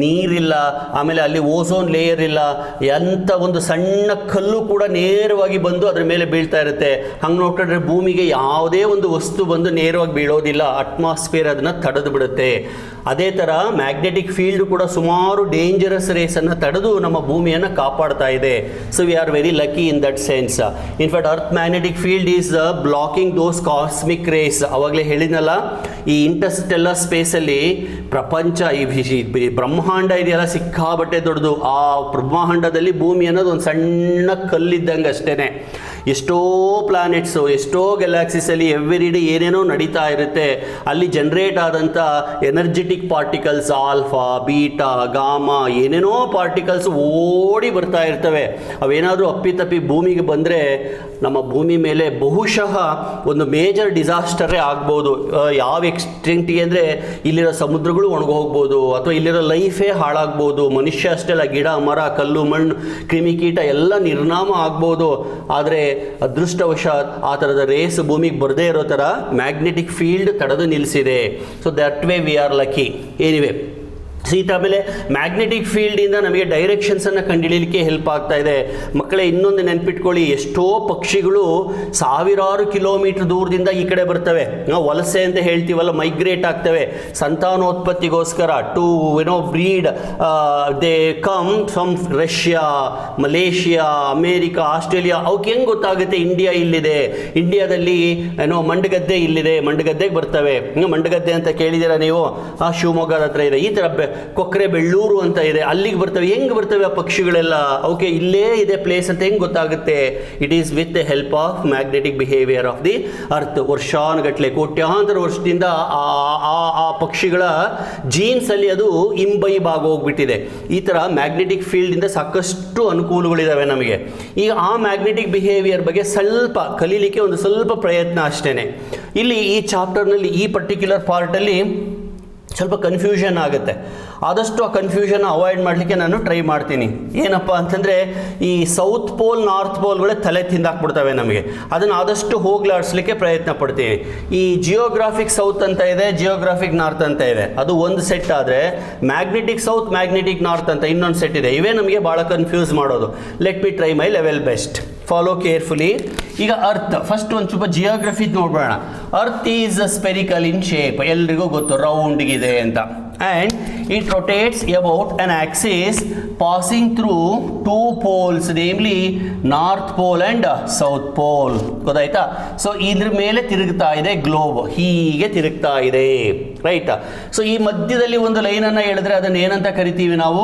[SPEAKER 1] ನೀರಿಲ್ಲ, ಆಮೇಲೆ ಅಲ್ಲಿ ಓಝೋನ್ ಲೇಯರ್ ಇಲ್ಲ, ಎಂಥ ಒಂದು ಸಣ್ಣ ಕಲ್ಲು ಕೂಡ ನೇರವಾಗಿ ಬಂದು ಅದ್ರ ಮೇಲೆ ಬೀಳ್ತಾ ಇರುತ್ತೆ. ಹಂಗೆ ನೋಡ್ಕೊಂಡ್ರೆ ಭೂಮಿಗೆ ಯಾವುದೇ ಒಂದು ವಸ್ತು ಬಂದು ನೇರವಾಗಿ ಬೀಳೋದಿಲ್ಲ, ಅಟ್ಮಾಸ್ಫಿಯರ್ ಅದನ್ನು ತಡೆದು ಬಿಡುತ್ತೆ. ಅದೇ ಥರ ಮ್ಯಾಗ್ನೆಟಿಕ್ ಫೀಲ್ಡ್ ಕೂಡ ಸುಮಾರು ಡೇಂಜರಸ್ ರೇಸನ್ನು ತಡೆದು ನಮ್ಮ ಭೂಮಿಯನ್ನು ಕಾಪಾಡ್ತಾ ಇದೆ. So we are very lucky in that sense. In fact earth magnetic field is blocking those cosmic rays. ಅವಾಗಲೇ ಹೇಳಿದ್ನಲ್ಲ, ಈ ಇಂಟರ್ಸ್ಟೆಲ್ಲರ್ ಸ್ಪೇಸಲ್ಲಿ ಪ್ರಪಂಚ, ಈ ಬ್ರಹ್ಮಾಂಡ ಇದೆಯಲ್ಲ ಸಿಕ್ಕಾಬಟ್ಟೆ ದೊಡ್ಡದು. ಆ ಬ್ರಹ್ಮಾಂಡದಲ್ಲಿ ಭೂಮಿ ಅನ್ನೋದು ಒಂದು ಸಣ್ಣ ಕಲ್ಲಿದ್ದಂಗೆ ಅಷ್ಟೇ. ಎಷ್ಟೋ ಪ್ಲಾನೆಟ್ಸು, ಎಷ್ಟೋ ಗ್ಯಾಲಾಕ್ಸೀಸಲ್ಲಿ ಎವ್ರಿ ಡೇ ಏನೇನೋ ನಡೀತಾ ಇರುತ್ತೆ. ಅಲ್ಲಿ ಜನ್ರೇಟ್ ಆದಂಥ energetic particles alpha, beta, gamma, ಏನೇನೋ ಪಾರ್ಟಿಕಲ್ಸ್ ಓಡಿ ಬರ್ತಾ ಇರ್ತವೆ. ಅವೇನಾದರೂ ಅಪ್ಪಿತಪ್ಪಿ ಭೂಮಿಗೆ ಬಂದರೆ ನಮ್ಮ ಭೂಮಿ ಮೇಲೆ ಬಹುಶಃ ಒಂದು ಮೇಜರ್ ಡಿಸಾಸ್ಟರೇ ಆಗ್ಬೋದು. ಯಾವ ಎಕ್ಸ್ಟೆಂಟಿಗೆ ಅಂದರೆ ಇಲ್ಲಿರೋ ಸಮುದ್ರಗಳು ಒಣಗೋಗ್ಬೋದು, ಅಥವಾ ಇಲ್ಲಿರೋ ಲೈಫೇ ಹಾಳಾಗ್ಬೋದು. ಮನುಷ್ಯ ಅಷ್ಟೇ ಅಲ್ಲ, ಗಿಡ, ಮರ, ಕಲ್ಲು, ಮಣ್ಣು, ಕ್ರಿಮಿಕೀಟ ಎಲ್ಲ ನಿರ್ನಾಮ ಆಗ್ಬೋದು. ಆದರೆ ಅದೃಷ್ಟವಶಾತ್ ಆ ಥರದ ರೇಸ್ ಭೂಮಿಗೆ ಬರದೇ ಇರೋ ಥರ ಮ್ಯಾಗ್ನೆಟಿಕ್ ಫೀಲ್ಡ್ ತಡೆದು ನಿಲ್ಲಿಸಿದೆ. So that way we are lucky. Anyway, ಆಮೇಲೆ ಮ್ಯಾಗ್ನೆಟಿಕ್ ಫೀಲ್ಡಿಂದ ನಮಗೆ ಡೈರೆಕ್ಷನ್ಸನ್ನು ಕಂಡುಹಿಡಿಯಲಿಕ್ಕೆ ಹೆಲ್ಪ್ ಆಗ್ತಾ ಇದೆ. ಮಕ್ಕಳೇ, ಇನ್ನೊಂದು ನೆನ್ಪಿಟ್ಕೊಳ್ಳಿ, ಎಷ್ಟೋ ಪಕ್ಷಿಗಳು ಸಾವಿರಾರು ಕಿಲೋಮೀಟರ್ ದೂರದಿಂದ ಈ ಕಡೆ ಬರ್ತವೆ. ನಾವು ವಲಸೆ ಅಂತ ಹೇಳ್ತೀವಲ್ಲ, ಮೈಗ್ರೇಟ್ ಆಗ್ತವೆ ಸಂತಾನೋತ್ಪತ್ತಿಗೋಸ್ಕರ to breed. They come from Russia, Malaysia, America, Australia. ಅವಕ್ಕೆ ಹೆಂಗೆ ಗೊತ್ತಾಗುತ್ತೆ ಇಂಡಿಯಾ ಇಲ್ಲಿದೆ, ಇಂಡಿಯಾದಲ್ಲಿ ಮಂಡಗದ್ದೆ ಇಲ್ಲಿದೆ, ಮಂಡಗದ್ದೆಗೆ ಬರ್ತವೆ. ಮಂಡಗದ್ದೆ ಅಂತ ಕೇಳಿದ್ದೀರಾ ನೀವು? ಶಿವಮೊಗ್ಗದ ಹತ್ರ ಇದೆ. ಈ ಥರ ಕೊಕ್ರೆ ಬೆಳ್ಳೂರು ಅಂತ ಇದೆ, ಅಲ್ಲಿಗೆ ಬರ್ತವೆ. ಹೆಂಗೆ ಬರ್ತವೆ ಆ ಪಕ್ಷಿಗಳೆಲ್ಲ? ಓಕೆ, ಇಲ್ಲೇ ಇದೆ ಪ್ಲೇಸ್ ಅಂತ ಹೆಂಗೆ ಗೊತ್ತಾಗುತ್ತೆ? It is with the help of magnetic behaviour of the earth. ವರ್ಷಾನುಗಟ್ಟಲೆ, ಕೋಟ್ಯಾಂತರ ವರ್ಷದಿಂದ ಆ ಪಕ್ಷಿಗಳ ಜೀನ್ಸಲ್ಲಿ ಅದು ಇಂಬೈಬ್ ಆಗೋಗ್ಬಿಟ್ಟಿದೆ. ಈ ಥರ ಮ್ಯಾಗ್ನೆಟಿಕ್ ಫೀಲ್ಡಿಂದ ಸಾಕಷ್ಟು ಅನುಕೂಲಗಳಿದ್ದಾವೆ ನಮಗೆ. ಈಗ ಆ ಮ್ಯಾಗ್ನೆಟಿಕ್ ಬಿಹೇವಿಯರ್ ಬಗ್ಗೆ ಸ್ವಲ್ಪ ಕಲೀಲಿಕ್ಕೆ ಒಂದು ಸ್ವಲ್ಪ ಪ್ರಯತ್ನ ಅಷ್ಟೇ. ಇಲ್ಲಿ ಈ ಚಾಪ್ಟರ್ನಲ್ಲಿ, ಈ ಪರ್ಟಿಕ್ಯುಲರ್ ಪಾರ್ಟಲ್ಲಿ ಸ್ವಲ್ಪ ಕನ್ಫ್ಯೂಷನ್ ಆಗುತ್ತೆ. ಆದಷ್ಟು ಆ ಕನ್ಫ್ಯೂಷನ್ ಅವಾಯ್ಡ್ ಮಾಡಲಿಕ್ಕೆ ನಾನು ಟ್ರೈ ಮಾಡ್ತೀನಿ. ಏನಪ್ಪ ಅಂತಂದರೆ, ಈ ಸೌತ್ ಪೋಲ್, ನಾರ್ತ್ ಪೋಲ್ಗಳೇ ತಲೆ ತಿಂದಾಕ್ಬಿಡ್ತವೆ ನಮಗೆ. ಅದನ್ನು ಆದಷ್ಟು ಹೋಗ್ಲಾಡಿಸ್ಲಿಕ್ಕೆ ಪ್ರಯತ್ನ ಪಡ್ತೀನಿ. ಈ ಜಿಯೋಗ್ರಾಫಿಕ್ ಸೌತ್ ಅಂತ ಇದೆ, ಜಿಯೋಗ್ರಾಫಿಕ್ ನಾರ್ತ್ ಅಂತ ಇದೆ. ಅದು ಒಂದು ಸೆಟ್ ಆದರೆ, ಮ್ಯಾಗ್ನೆಟಿಕ್ ಸೌತ್, ಮ್ಯಾಗ್ನೆಟಿಕ್ ನಾರ್ತ್ ಅಂತ ಇನ್ನೊಂದು ಸೆಟ್ ಇದೆ. ಇವೇ ನಮಗೆ ಭಾಳ ಕನ್ಫ್ಯೂಸ್ ಮಾಡೋದು. Let me try my level best. Follow carefully. ಈಗ ಅರ್ತ್, ಫಸ್ಟ್ ಒಂದು ಸ್ವಲ್ಪ ಜಿಯೋಗ್ರಫಿ ನೋಡ್ಬೋಣ. Earth is spherical in shape, ಎಲ್ರಿಗೂ ಗೊತ್ತು, ರೌಂಡ್ಗಿದೆ ಅಂತ. And it rotates about an axis passing through two poles, namely North Pole and South Pole. ಗೊತ್ತಾಯ್ತಾ? ಸೊ ಇದ್ರ ಮೇಲೆ ತಿರುಗ್ತಾ ಇದೆ ಗ್ಲೋಬ್, ಹೀಗೆ ತಿರುಗ್ತಾ ಇದೆ, ರೈಟ್? ಸೊ ಈ ಮಧ್ಯದಲ್ಲಿ ಒಂದು ಲೈನನ್ನು ಹೇಳಿದ್ರೆ ಅದನ್ನು ಏನಂತ ಕರಿತೀವಿ ನಾವು?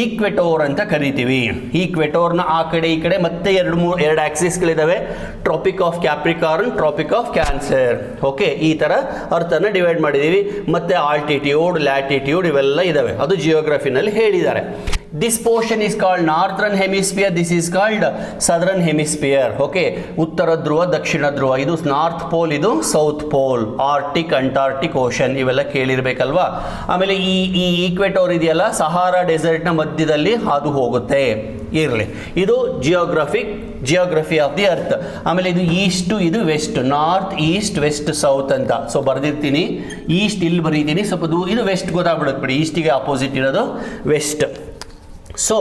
[SPEAKER 1] ಈಕ್ವೆಟೋರ್ ಅಂತ ಕರಿತೀವಿ. ಈಕ್ವೆಟೋರ್ನ ಆ ಕಡೆ ಈ ಕಡೆ ಮತ್ತೆ ಎರಡು ಆಕ್ಸಿಸ್ಗಳಿದ್ದಾವೆ. Tropic of Capricorn, tropic of Cancer. Okay, ಈ ಥರ ಅರ್ಥನ ಡಿವೈಡ್ ಮಾಡಿದ್ದೀವಿ. ಮತ್ತೆ ಆಲ್ಟಿಟ್ಯೂಡ್, ಲ್ಯಾಟಿಟ್ಯೂಡ್ ಇವೆಲ್ಲ ಇದ್ದಾವೆ. ಅದು ಜಿಯೋಗ್ರಫಿನಲ್ಲಿ ಹೇಳಿದ್ದಾರೆ. This portion is called northern hemisphere, this is called southern hemisphere. Okay, ಉತ್ತರ ಧ್ರುವ, ದಕ್ಷಿಣ ಧ್ರುವ. ಇದು ನಾರ್ತ್ ಪೋಲ್, ಇದು south pole. Arctic, antarctic ocean ಇವೆಲ್ಲ ಕೇಳಿರ್ಬೇಕಲ್ವಾ? ಆಮೇಲೆ ಈ ಈಕ್ವೆಟೋರ್ ಇದೆಯಲ್ಲ, ಸಹಾರಾ ಡೆಸರ್ಟ್ನ ಮಧ್ಯದಲ್ಲಿ ಹಾದು ಹೋಗುತ್ತೆ. ಇರಲಿ, ಇದು ಜಿಯೋಗ್ರಫಿ ಆಫ್ ದಿ ಅರ್ತ್. ಆಮೇಲೆ ಇದು ಈಸ್ಟು, ಇದು west, north, east, west, south ಅಂತ. ಸೊ ಬರೆದಿರ್ತೀನಿ, ಈಸ್ಟ್ ಇಲ್ಲಿ ಬರೀತೀನಿ, ಸ್ವಲ್ಪ ಇದು ವೆಸ್ಟ್ ಗೊತ್ತಾಗ್ಬಿಡುತ್ತೆ ಬಿಡಿ, ಈಸ್ಟಿಗೆ ಅಪೋಸಿಟ್ ಇರೋದು ವೆಸ್ಟ್. ಸೊ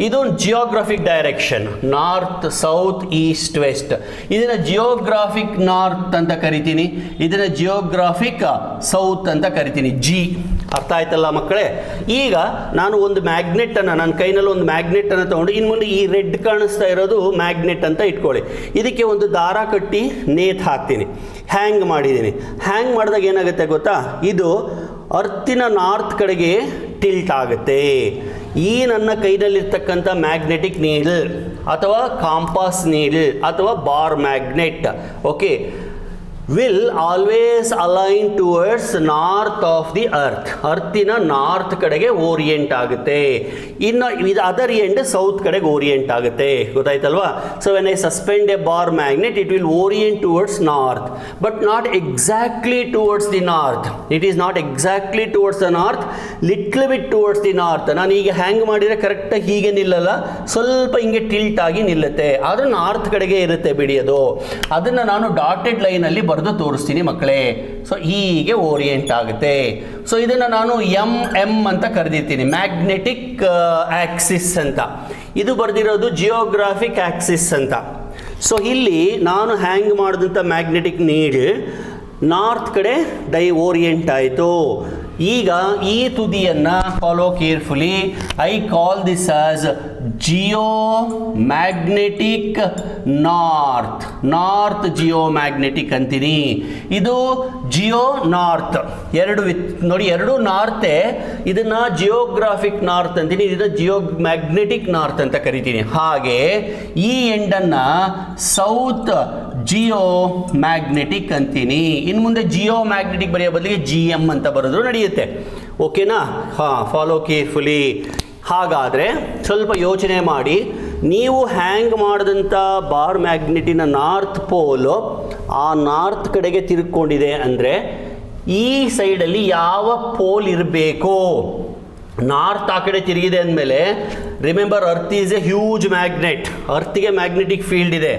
[SPEAKER 1] ಇದು geographic direction, north, south, east, west. ಇದನ್ನು ಜಿಯೋಗ್ರಾಫಿಕ್ ನಾರ್ತ್ ಅಂತ ಕರಿತೀನಿ, ಇದನ್ನು ಜಿಯೋಗ್ರಾಫಿಕ್ ಸೌತ್ ಅಂತ ಕರಿತೀನಿ. ಜಿ ಅರ್ಥ ಆಯ್ತಲ್ಲ ಮಕ್ಕಳೇ? ಈಗ ನಾನು ಒಂದು ಮ್ಯಾಗ್ನೆಟನ್ನು, ನನ್ನ ಕೈನಲ್ಲಿ ಒಂದು ಮ್ಯಾಗ್ನೆಟನ್ನು ತೊಗೊಂಡು, ಇನ್ನು ಮುಂದೆ ಈ ರೆಡ್ ಕಾಣಿಸ್ತಾ ಇರೋದು ಮ್ಯಾಗ್ನೆಟ್ ಅಂತ ಇಟ್ಕೊಳ್ಳಿ. ಇದಕ್ಕೆ ಒಂದು ದಾರ ಕಟ್ಟಿ ನೇತು ಹಾಕ್ತೀನಿ, ಹ್ಯಾಂಗ್ ಮಾಡಿದ್ದೀನಿ. ಹ್ಯಾಂಗ್ ಮಾಡಿದಾಗ ಏನಾಗುತ್ತೆ ಗೊತ್ತಾ? ಇದು ಅರ್ತಿನ ನಾರ್ತ್ ಕಡೆಗೆ ಟಿಲ್ಟ್ ಆಗುತ್ತೆ. ಈ ನನ್ನ ಕೈನಲ್ಲಿರ್ತಕ್ಕಂಥ ಮ್ಯಾಗ್ನೆಟಿಕ್ ನೀಡಲ್ ಅಥವಾ ಕಾಂಪಾಸ್ ನೀಡಲ್ ಅಥವಾ bar magnet, okay, will always align towards north of the earth. ಅರ್ತಿನ ನಾರ್ತ್ ಕಡೆಗೆ ಓರಿಯೆಂಟ್ ಆಗುತ್ತೆ. ಇನ್ನು ಇದು ಅದರ್ ಎಂಡ್ ಸೌತ್ ಕಡೆಗೆ ಓರಿಯೆಂಟ್ ಆಗುತ್ತೆ. ಗೊತ್ತಾಯ್ತಲ್ವಾ? So when I suspend a bar magnet, it will orient towards north, but not exactly towards the north. It is not exactly towards the north, little bit towards the north. ನಾನು ಈಗ ಹ್ಯಾಂಗ್ ಮಾಡಿದರೆ ಕರೆಕ್ಟಾಗಿ ಹೀಗೆ ನಿಲ್ಲಲ್ಲ, ಸ್ವಲ್ಪ ಹಿಂಗೆ ಟಿಲ್ಟ್ ಆಗಿ ನಿಲ್ಲುತ್ತೆ. ಆದರೆ ನಾರ್ತ್ ಕಡೆಗೆ ಇರುತ್ತೆ ಬಿಡಿ ಅದು. ಅದನ್ನು ನಾನು ಡಾಟೆಡ್ ಲೈನಲ್ಲಿ ಬರೆದು ತೋರಿಸ್ತೀನಿ ಮಕ್ಕಳೇ. ಸೊ ಹೀಗೆ ಓರಿಯೆಂಟ್ ಆಗುತ್ತೆ. ಸೊ ಇದನ್ನು ನಾನು ಎಂ ಅಂತ ಕರೆದಿರ್ತೀನಿ, ಮ್ಯಾಗ್ನೆಟಿಕ್ ಆಕ್ಸಿಸ್ ಅಂತ. ಇದು ಬರೆದಿರೋದು ಜಿಯೋಗ್ರಾಫಿಕ್ ಆಕ್ಸಿಸ್ ಅಂತ. ಸೊ ಇಲ್ಲಿ ನಾನು ಹ್ಯಾಂಗ್ ಮಾಡಿದಂಥ ಮ್ಯಾಗ್ನೆಟಿಕ್ ನೀಡ್ ನಾರ್ತ್ ಕಡೆ ಓರಿಯೆಂಟ್ ಆಯಿತು. ಈಗ ಈ ತುದಿಯನ್ನು follow carefully. I call this as Jio magnetic north Jio magnetic ಅಂತೀನಿ. ಇದು ಜಿಯೋ ನಾರ್ತ್ ನೋಡಿ, ಎರಡು ನಾರ್ತೆ. ಇದನ್ನ ಜಿಯೋಗ್ರಾಫಿಕ್ ನಾರ್ತ್ ಅಂತೀನಿ, ಇದನ್ನ ಜಿಯೋ ಮ್ಯಾಗ್ನೆಟಿಕ್ ನಾರ್ತ್ ಅಂತ ಕರಿತೀನಿ. ಹಾಗೆ ಈ ಎಂಡನ್ನು ಸೌತ್ ಜಿಯೋ ಮ್ಯಾಗ್ನೆಟಿಕ್ ಅಂತೀನಿ. ಇನ್ನು ಮುಂದೆ ಜಿಯೋ ಮ್ಯಾಗ್ನೆಟಿಕ್ ಬರೆಯೋ ಬದಲಿಗೆ GM ಅಂತ ಬರೆದ್ರು ನಡೆಯುತ್ತೆ. ಓಕೆನಾ? Follow carefully. ಹಾಗಾದರೆ ಸ್ವಲ್ಪ ಯೋಚನೆ ಮಾಡಿ, ನೀವು ಹ್ಯಾಂಗ್ ಮಾಡಿದಂಥ ಬಾರ್ ಮ್ಯಾಗ್ನೆಟಿನ ನಾರ್ತ್ ಪೋಲು ಆ ನಾರ್ತ್ ಕಡೆಗೆ ತಿರುಗಿಕೊಂಡಿದೆ ಅಂದರೆ ಈ ಸೈಡಲ್ಲಿ ಯಾವ ಪೋಲ್ ಇರಬೇಕು? ನಾರ್ತ್ ಆ ಕಡೆ ತಿರುಗಿದೆ ಅಂದಮೇಲೆ remember, earth is a huge magnet. ಅರ್ತಿಗೆ ಮ್ಯಾಗ್ನೆಟಿಕ್ ಫೀಲ್ಡ್ ಇದೆ.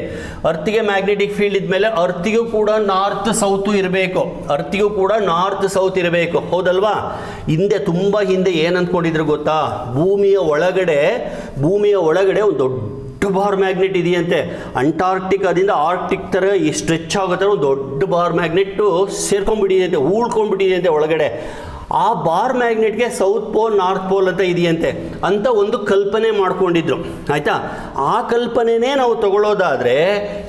[SPEAKER 1] ಅರ್ತಿಗೆ ಮ್ಯಾಗ್ನೆಟಿಕ್ ಫೀಲ್ಡ್ ಇದ್ಮೇಲೆ ಅರ್ತಿಗೂ ಕೂಡ ನಾರ್ತ್ ಸೌತು ಇರಬೇಕು. ಅರ್ತಿಗೂ ಕೂಡ ನಾರ್ತ್ ಸೌತ್ ಇರಬೇಕು, ಹೌದಲ್ವಾ? ತುಂಬ ಹಿಂದೆ ಏನು ಅಂದ್ಕೊಂಡಿದ್ರು ಗೊತ್ತಾ? ಭೂಮಿಯ ಒಳಗಡೆ ಒಂದು ದೊಡ್ಡ ಬಾರ್ ಮ್ಯಾಗ್ನೆಟ್ ಇದೆಯಂತೆ. ಅಂಟಾರ್ಕ್ಟಿಕಾದಿಂದ ಆರ್ಕ್ಟಿಕ್ ಥರ ಸ್ಟ್ರೆಚ್ ಆಗುತ್ತೆ, ಒಂದು ದೊಡ್ಡ ಬಾರ್ ಮ್ಯಾಗ್ನೆಟ್ಟು ಸೇರ್ಕೊಂಡ್ಬಿಟ್ಟಿದೆಯಂತೆ, ಉಳ್ಕೊಂಡ್ಬಿಟ್ಟಿದೆಯಂತೆ ಒಳಗಡೆ. ಆ ಬಾರ್ ಮ್ಯಾಗ್ನೆಟ್ಗೆ ಸೌತ್ ಪೋಲ್ ನಾರ್ತ್ ಪೋಲ್ ಅಂತ ಇದೆಯಂತೆ ಅಂತ ಒಂದು ಕಲ್ಪನೆ ಮಾಡ್ಕೊಂಡಿದ್ರು. ಆಯಿತಾ? ಆ ಕಲ್ಪನೆನೇ ನಾವು ತಗೊಳ್ಳೋದಾದರೆ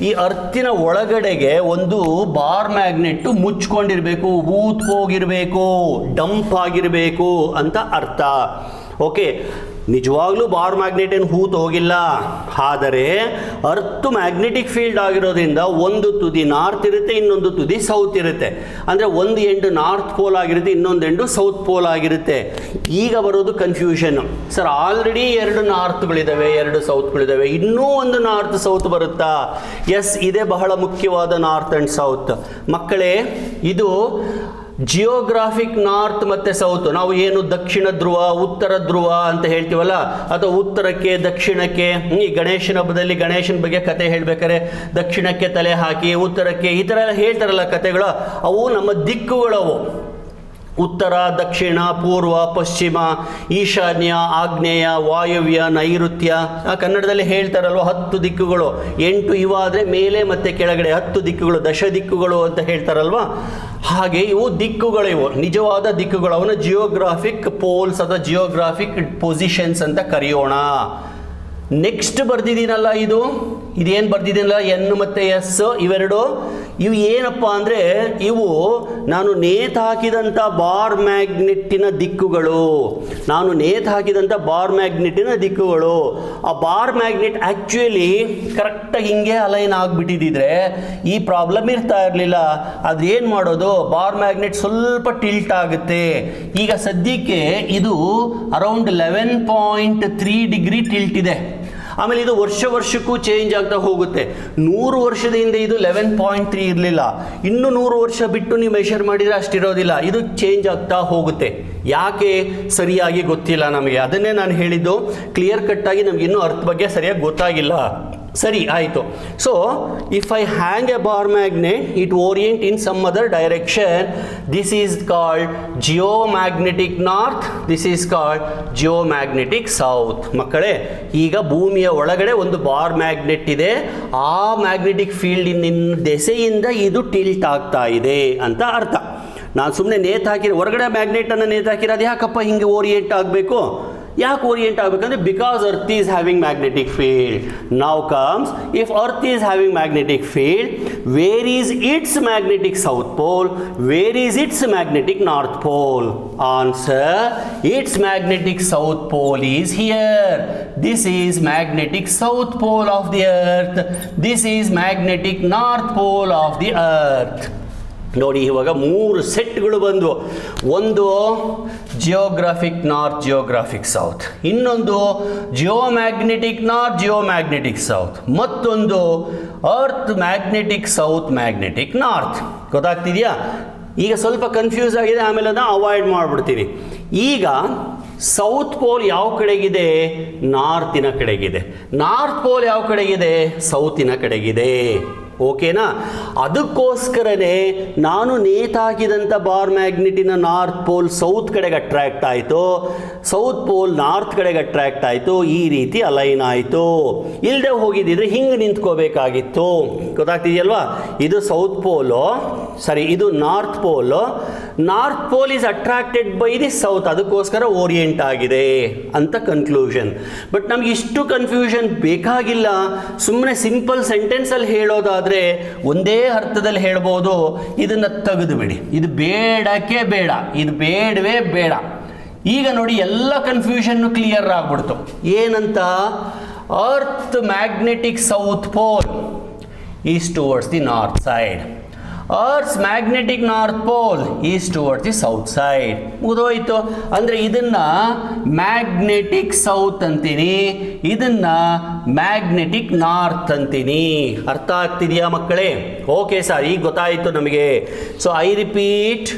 [SPEAKER 1] ಈ ಅರ್ತಿನ ಒಳಗಡೆಗೆ ಒಂದು ಬಾರ್ ಮ್ಯಾಗ್ನೆಟ್ಟು ಮುಚ್ಕೊಂಡಿರಬೇಕು, ಊತ್ ಹೋಗಿರಬೇಕು, ಡಂಪ್ ಆಗಿರಬೇಕು ಅಂತ ಅರ್ಥ. ಓಕೆ, ನಿಜವಾಗ್ಲೂ ಬಾರ್ ಮ್ಯಾಗ್ನೆಟ್ ಏನು ಹೂತು ಹೋಗಿಲ್ಲ. ಆದರೆ ಅರ್ತ್ ಮ್ಯಾಗ್ನೆಟಿಕ್ ಫೀಲ್ಡ್ ಆಗಿರೋದ್ರಿಂದ ಒಂದು ತುದಿ ನಾರ್ತ್ ಇರುತ್ತೆ, ಇನ್ನೊಂದು ತುದಿ ಸೌತ್ ಇರುತ್ತೆ. ಅಂದರೆ ಒಂದು ಎಂಡ್ ನಾರ್ತ್ ಪೋಲ್ ಆಗಿರುತ್ತೆ, ಇನ್ನೊಂದು ಎಂಡು ಸೌತ್ ಪೋಲ್ ಆಗಿರುತ್ತೆ. ಈಗ ಬರೋದು ಕನ್ಫ್ಯೂಷನ್. ಸರ್, ಆಲ್ರೆಡಿ 2 ನಾರ್ತ್ಗಳಿದ್ದಾವೆ, 2 ಸೌತ್ಗಳಿದ್ದಾವೆ, ಇನ್ನೂ ಒಂದು ನಾರ್ತ್ ಸೌತ್ ಬರುತ್ತಾ? ಎಸ್, ಇದೇ ಬಹಳ ಮುಖ್ಯವಾದ ನಾರ್ತ್ ಆ್ಯಂಡ್ ಸೌತ್. ಮಕ್ಕಳೇ, ಇದು ಜಿಯೋಗ್ರಾಫಿಕ್ ನಾರ್ತ್ ಮತ್ತು ಸೌತ್. ನಾವು ಏನು ದಕ್ಷಿಣ ಧ್ರುವ, ಉತ್ತರ ಧ್ರುವ ಅಂತ ಹೇಳ್ತೀವಲ್ಲ, ಅಥವಾ ಉತ್ತರಕ್ಕೆ ದಕ್ಷಿಣಕ್ಕೆ. ಈ ಗಣೇಶನ ಹಬ್ಬದಲ್ಲಿ ಗಣೇಶನ ಬಗ್ಗೆ ಕತೆ ಹೇಳ್ಬೇಕಾದ್ರೆ ದಕ್ಷಿಣಕ್ಕೆ ತಲೆ ಹಾಕಿ, ಉತ್ತರಕ್ಕೆ, ಈ ಥರ ಎಲ್ಲ ಹೇಳ್ತಾರಲ್ಲ ಕತೆಗಳು, ಅವು ನಮ್ಮ ದಿಕ್ಕುಗಳವು. ಉತ್ತರ, ದಕ್ಷಿಣ, ಪೂರ್ವ, ಪಶ್ಚಿಮ, ಈಶಾನ್ಯ, ಆಗ್ನೇಯ, ವಾಯವ್ಯ, ನೈಋತ್ಯ. ಕನ್ನಡದಲ್ಲಿ ಹೇಳ್ತಾರಲ್ವ 10 ದಿಕ್ಕುಗಳು. 8 ಇವಾದರೆ ಮೇಲೆ ಮತ್ತು ಕೆಳಗಡೆ 10 ದಿಕ್ಕುಗಳು, ದಶ ದಿಕ್ಕುಗಳು ಅಂತ ಹೇಳ್ತಾರಲ್ವ. ಹಾಗೆ ಇವು ದಿಕ್ಕುಗಳಿವು, ನಿಜವಾದ ದಿಕ್ಕುಗಳು. ಅವನ್ನ ಜಿಯೋಗ್ರಾಫಿಕ್ ಪೋಲ್ಸ್ ಅಥವಾ ಜಿಯೋಗ್ರಾಫಿಕ್ ಪೊಸಿಷನ್ಸ್ ಅಂತ ಕರೆಯೋಣ. ನೆಕ್ಸ್ಟ್ ಬರ್ದಿದ್ದೀನಲ್ಲ, ಇದೇನು ಬರ್ದಿದ್ದೀನಲ್ಲ, N ಮತ್ತು S ಇವು ಏನಪ್ಪ ಅಂದರೆ, ಇವು ನಾನು ನೇತು ಹಾಕಿದಂಥ ಬಾರ್ ಮ್ಯಾಗ್ನೆಟ್ಟಿನ ದಿಕ್ಕುಗಳು. ಆ ಬಾರ್ ಮ್ಯಾಗ್ನೆಟ್ ಆ್ಯಕ್ಚುಲಿ ಕರೆಕ್ಟಾಗಿ ಹಿಂಗೆ ಅಲೈನ್ ಆಗಿಬಿಟ್ಟಿದ್ದಿದ್ರೆ ಈ ಪ್ರಾಬ್ಲಮ್ ಇರ್ತಾ ಇರಲಿಲ್ಲ. ಅದೇನು ಮಾಡೋದು, ಬಾರ್ ಮ್ಯಾಗ್ನೆಟ್ ಸ್ವಲ್ಪ ಟಿಲ್ಟ್ ಆಗುತ್ತೆ. ಈಗ ಸದ್ಯಕ್ಕೆ ಇದು ಅರೌಂಡ್ 11.3 ಡಿಗ್ರಿ ಟಿಲ್ಟ್ ಇದೆ. ಆಮೇಲೆ ಇದು ವರ್ಷಕ್ಕೂ ಚೇಂಜ್ ಆಗ್ತಾ ಹೋಗುತ್ತೆ. 100 ವರ್ಷದ ಹಿಂದೆ ಇದು 11.3 ಇರಲಿಲ್ಲ. ಇನ್ನು 100 ವರ್ಷ ಬಿಟ್ಟು ನೀವು ಮೆಷರ್ ಮಾಡಿದರೆ ಅಷ್ಟಿರೋದಿಲ್ಲ. ಇದು ಚೇಂಜ್ ಆಗ್ತಾ ಹೋಗುತ್ತೆ. ಯಾಕೆ ಸರಿಯಾಗಿ ಗೊತ್ತಿಲ್ಲ ನಮಗೆ. ಅದನ್ನೇ ನಾನು ಹೇಳಿದ್ದು, ಕ್ಲಿಯರ್ ಕಟ್ಟಾಗಿ ನಮ್ಗೆ ಇನ್ನೂ ಅರ್ಥ ಬಗ್ಗೆ ಸರಿಯಾಗಿ ಗೊತ್ತಾಗಿಲ್ಲ. ಸರಿ, ಆಯಿತು. So if I hang a bar magnet, it orient in some other direction. This is called geomagnetic north, this is called geomagnetic south. ಮಕ್ಕಳೇ, ಈಗ ಭೂಮಿಯ ಒಳಗಡೆ ಒಂದು ಬಾರ್ ಮ್ಯಾಗ್ನೆಟ್ ಇದೆ. ಆ ಮ್ಯಾಗ್ನೆಟಿಕ್ ಫೀಲ್ಡಿನ ದೆಸೆಯಿಂದ ಇದು ಟಿಲ್ಟ್ ಆಗ್ತಾ ಇದೆ ಅಂತ ಅರ್ಥ. ನಾನು ಸುಮ್ಮನೆ ನೇತು ಹಾಕಿರೋ, ಹೊರಗಡೆ ಮ್ಯಾಗ್ನೆಟನ್ನು ನೇತು ಹಾಕಿರೋ, ಅದು ಯಾಕಪ್ಪ ಹಿಂಗೆ ಓರಿಯೆಂಟ್ ಆಗಬೇಕು? ಯಾಕೆ ಓರಿಯೆಂಟ್ ಆಗಬೇಕಂದ್ರೆ, because earth is having magnetic field. Now comes, if earth is having magnetic field, where is its magnetic south pole, where is its magnetic north pole? Answer, its magnetic south pole is here. This is magnetic south pole of the earth, this is magnetic north pole of the earth. ನೋಡಿ, ಇವಾಗ 3 ಸೆಟ್ಗಳು ಬಂದವು. ಒಂದು ಜಿಯೋಗ್ರಾಫಿಕ್ ನಾರ್ತ್, ಜಿಯೋಗ್ರಾಫಿಕ್ ಸೌತ್. ಇನ್ನೊಂದು ಜಿಯೋಮ್ಯಾಗ್ನೆಟಿಕ್ ನಾರ್ತ್, ಜಿಯೋಮ್ಯಾಗ್ನೆಟಿಕ್ ಸೌತ್. ಮತ್ತೊಂದು earth magnetic south, magnetic north. ಗೊತ್ತಾಗ್ತಿದೆಯಾ? ಈಗ ಸ್ವಲ್ಪ ಕನ್ಫ್ಯೂಸ್ ಆಗಿದೆ, ಆಮೇಲೆ ಅದನ್ನು ಅವಾಯ್ಡ್ ಮಾಡಿಬಿಡ್ತೀನಿ. ಈಗ ಸೌತ್ ಪೋಲ್ ಯಾವ ಕಡೆಗಿದೆ? ನಾರ್ತಿನ ಕಡೆಗಿದೆ. ನಾರ್ತ್ ಪೋಲ್ ಯಾವ ಕಡೆಗಿದೆ? ಸೌತಿನ ಕಡೆಗಿದೆ. ಓಕೆನಾ. ಅದಕ್ಕೋಸ್ಕರನೇ ನಾನು ನೇತಾಕಿದಂಥ ಬಾರ್ ಮ್ಯಾಗ್ನೆಟಿನ ನಾರ್ತ್ ಪೋಲ್ ಸೌತ್ ಕಡೆಗೆ ಅಟ್ರಾಕ್ಟ್ ಆಯಿತು, ಸೌತ್ ಪೋಲ್ ನಾರ್ತ್ ಕಡೆಗೆ ಅಟ್ರಾಕ್ಟ್ ಆಯಿತು, ಈ ರೀತಿ ಅಲೈನ್ ಆಯಿತು. ಇಲ್ಲದೆ ಹೋಗಿದ್ದಿದ್ರೆ ಹಿಂಗೆ ನಿಂತ್ಕೋಬೇಕಾಗಿತ್ತು. ಗೊತ್ತಾಗ್ತಿದೆಯಲ್ವಾ? ಇದು ಸೌತ್ ಪೋಲು, ಸರಿ, ಇದು north pole. North pole is attracted by the south, ಅದಕ್ಕೋಸ್ಕರ ಓರಿಯೆಂಟ್ ಆಗಿದೆ ಅಂತ ಕನ್ಕ್ಲೂಷನ್. ಬಟ್ ನಮ್ಗೆ ಇಷ್ಟು ಕನ್ಫ್ಯೂಷನ್ ಬೇಕಾಗಿಲ್ಲ. ಸುಮ್ಮನೆ ಸಿಂಪಲ್ ಸೆಂಟೆನ್ಸಲ್ಲಿ ಹೇಳೋದಾದರೆ ಒಂದೇ ಅರ್ಥದಲ್ಲಿ ಹೇಳ್ಬೋದು, ಇದನ್ನು ತೆಗೆದು ಬಿಡಿ, ಇದು ಬೇಡಕ್ಕೆ ಬೇಡ, ಇದು ಬೇಡವೇ ಬೇಡ. ಈಗ ನೋಡಿ ಎಲ್ಲ ಕನ್ಫ್ಯೂಷನ್ನು ಕ್ಲಿಯರ್ ಆಗ್ಬಿಡ್ತು. ಏನಂತ? Earth magnetic south pole is towards the north side, earth's magnetic north pole is towards the south side. ಮುಗಿದೋಯ್ತು. ಅಂದರೆ ಇದನ್ನ ಮ್ಯಾಗ್ನೆಟಿಕ್ ಸೌತ್ ಅಂತೀನಿ, ಇದನ್ನ ಮ್ಯಾಗ್ನೆಟಿಕ್ ನಾರ್ತ್ ಅಂತೀನಿ. ಅರ್ಥ ಆಗ್ತಿದೆಯಾ ಮಕ್ಕಳೇ? ಓಕೆ ಸರ್, ಈಗ ಗೊತ್ತಾಯಿತು ನಮಗೆ. So I repeat,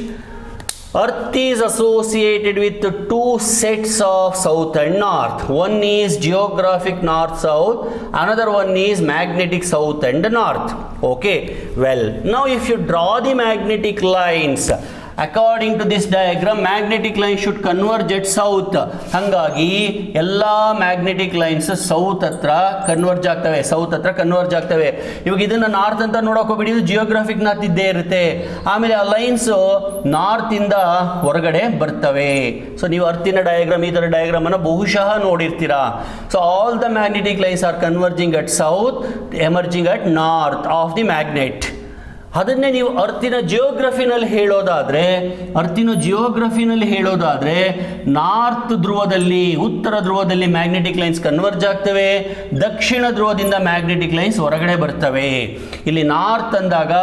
[SPEAKER 1] Earth is associated with two sets of south and north. One is geographic north-south, another one is magnetic south and north. Okay, well, now if you draw the magnetic lines, according to this diagram, magnetic line should converge at south. ಹಾಗಾಗಿ ಎಲ್ಲ ಮ್ಯಾಗ್ನೆಟಿಕ್ ಲೈನ್ಸ್ ಸೌತ್ ಹತ್ರ ಕನ್ವರ್ಜ್ ಆಗ್ತವೆ, ಸೌತ್ ಹತ್ರ ಕನ್ವರ್ಜ್ ಆಗ್ತವೆ. ಇವಾಗ ಇದನ್ನು ನಾರ್ತ್ ಅಂತ ನೋಡೋಕೋಬೇಡಿ, ಇದು ಜಿಯೋಗ್ರಾಫಿಕ್ ನಾರ್ತ್ ಇದ್ದೇ ಇರುತ್ತೆ. ಆಮೇಲೆ ಆ ಲೈನ್ಸು ನಾರ್ತಿಂದ ಹೊರಗಡೆ ಬರ್ತವೆ. ಸೊ ನೀವು ಅರ್ಥಿನ ಡಯಾಗ್ರಾಮ್, ಈ ಥರ ಡಯಾಗ್ರಾಮನ್ನು ಬಹುಶಃ ನೋಡಿರ್ತೀರಾ. So all the magnetic lines are converging at south, emerging at north of the magnet. ಅದನ್ನೇ ನೀವು ಅರ್ಥಿನ ಜಿಯೋಗ್ರಫಿನಲ್ಲಿ ಹೇಳೋದಾದರೆ ನಾರ್ತ್ ಧ್ರುವದಲ್ಲಿ, ಉತ್ತರ ಧ್ರುವದಲ್ಲಿ ಮ್ಯಾಗ್ನೆಟಿಕ್ ಲೈನ್ಸ್ ಕನ್ವರ್ಜ್ ಆಗ್ತವೆ, ದಕ್ಷಿಣ ಧ್ರುವದಿಂದ ಮ್ಯಾಗ್ನೆಟಿಕ್ ಲೈನ್ಸ್ ಹೊರಗಡೆ ಬರ್ತವೆ. ಇಲ್ಲಿ ನಾರ್ತ್ ಅಂದಾಗ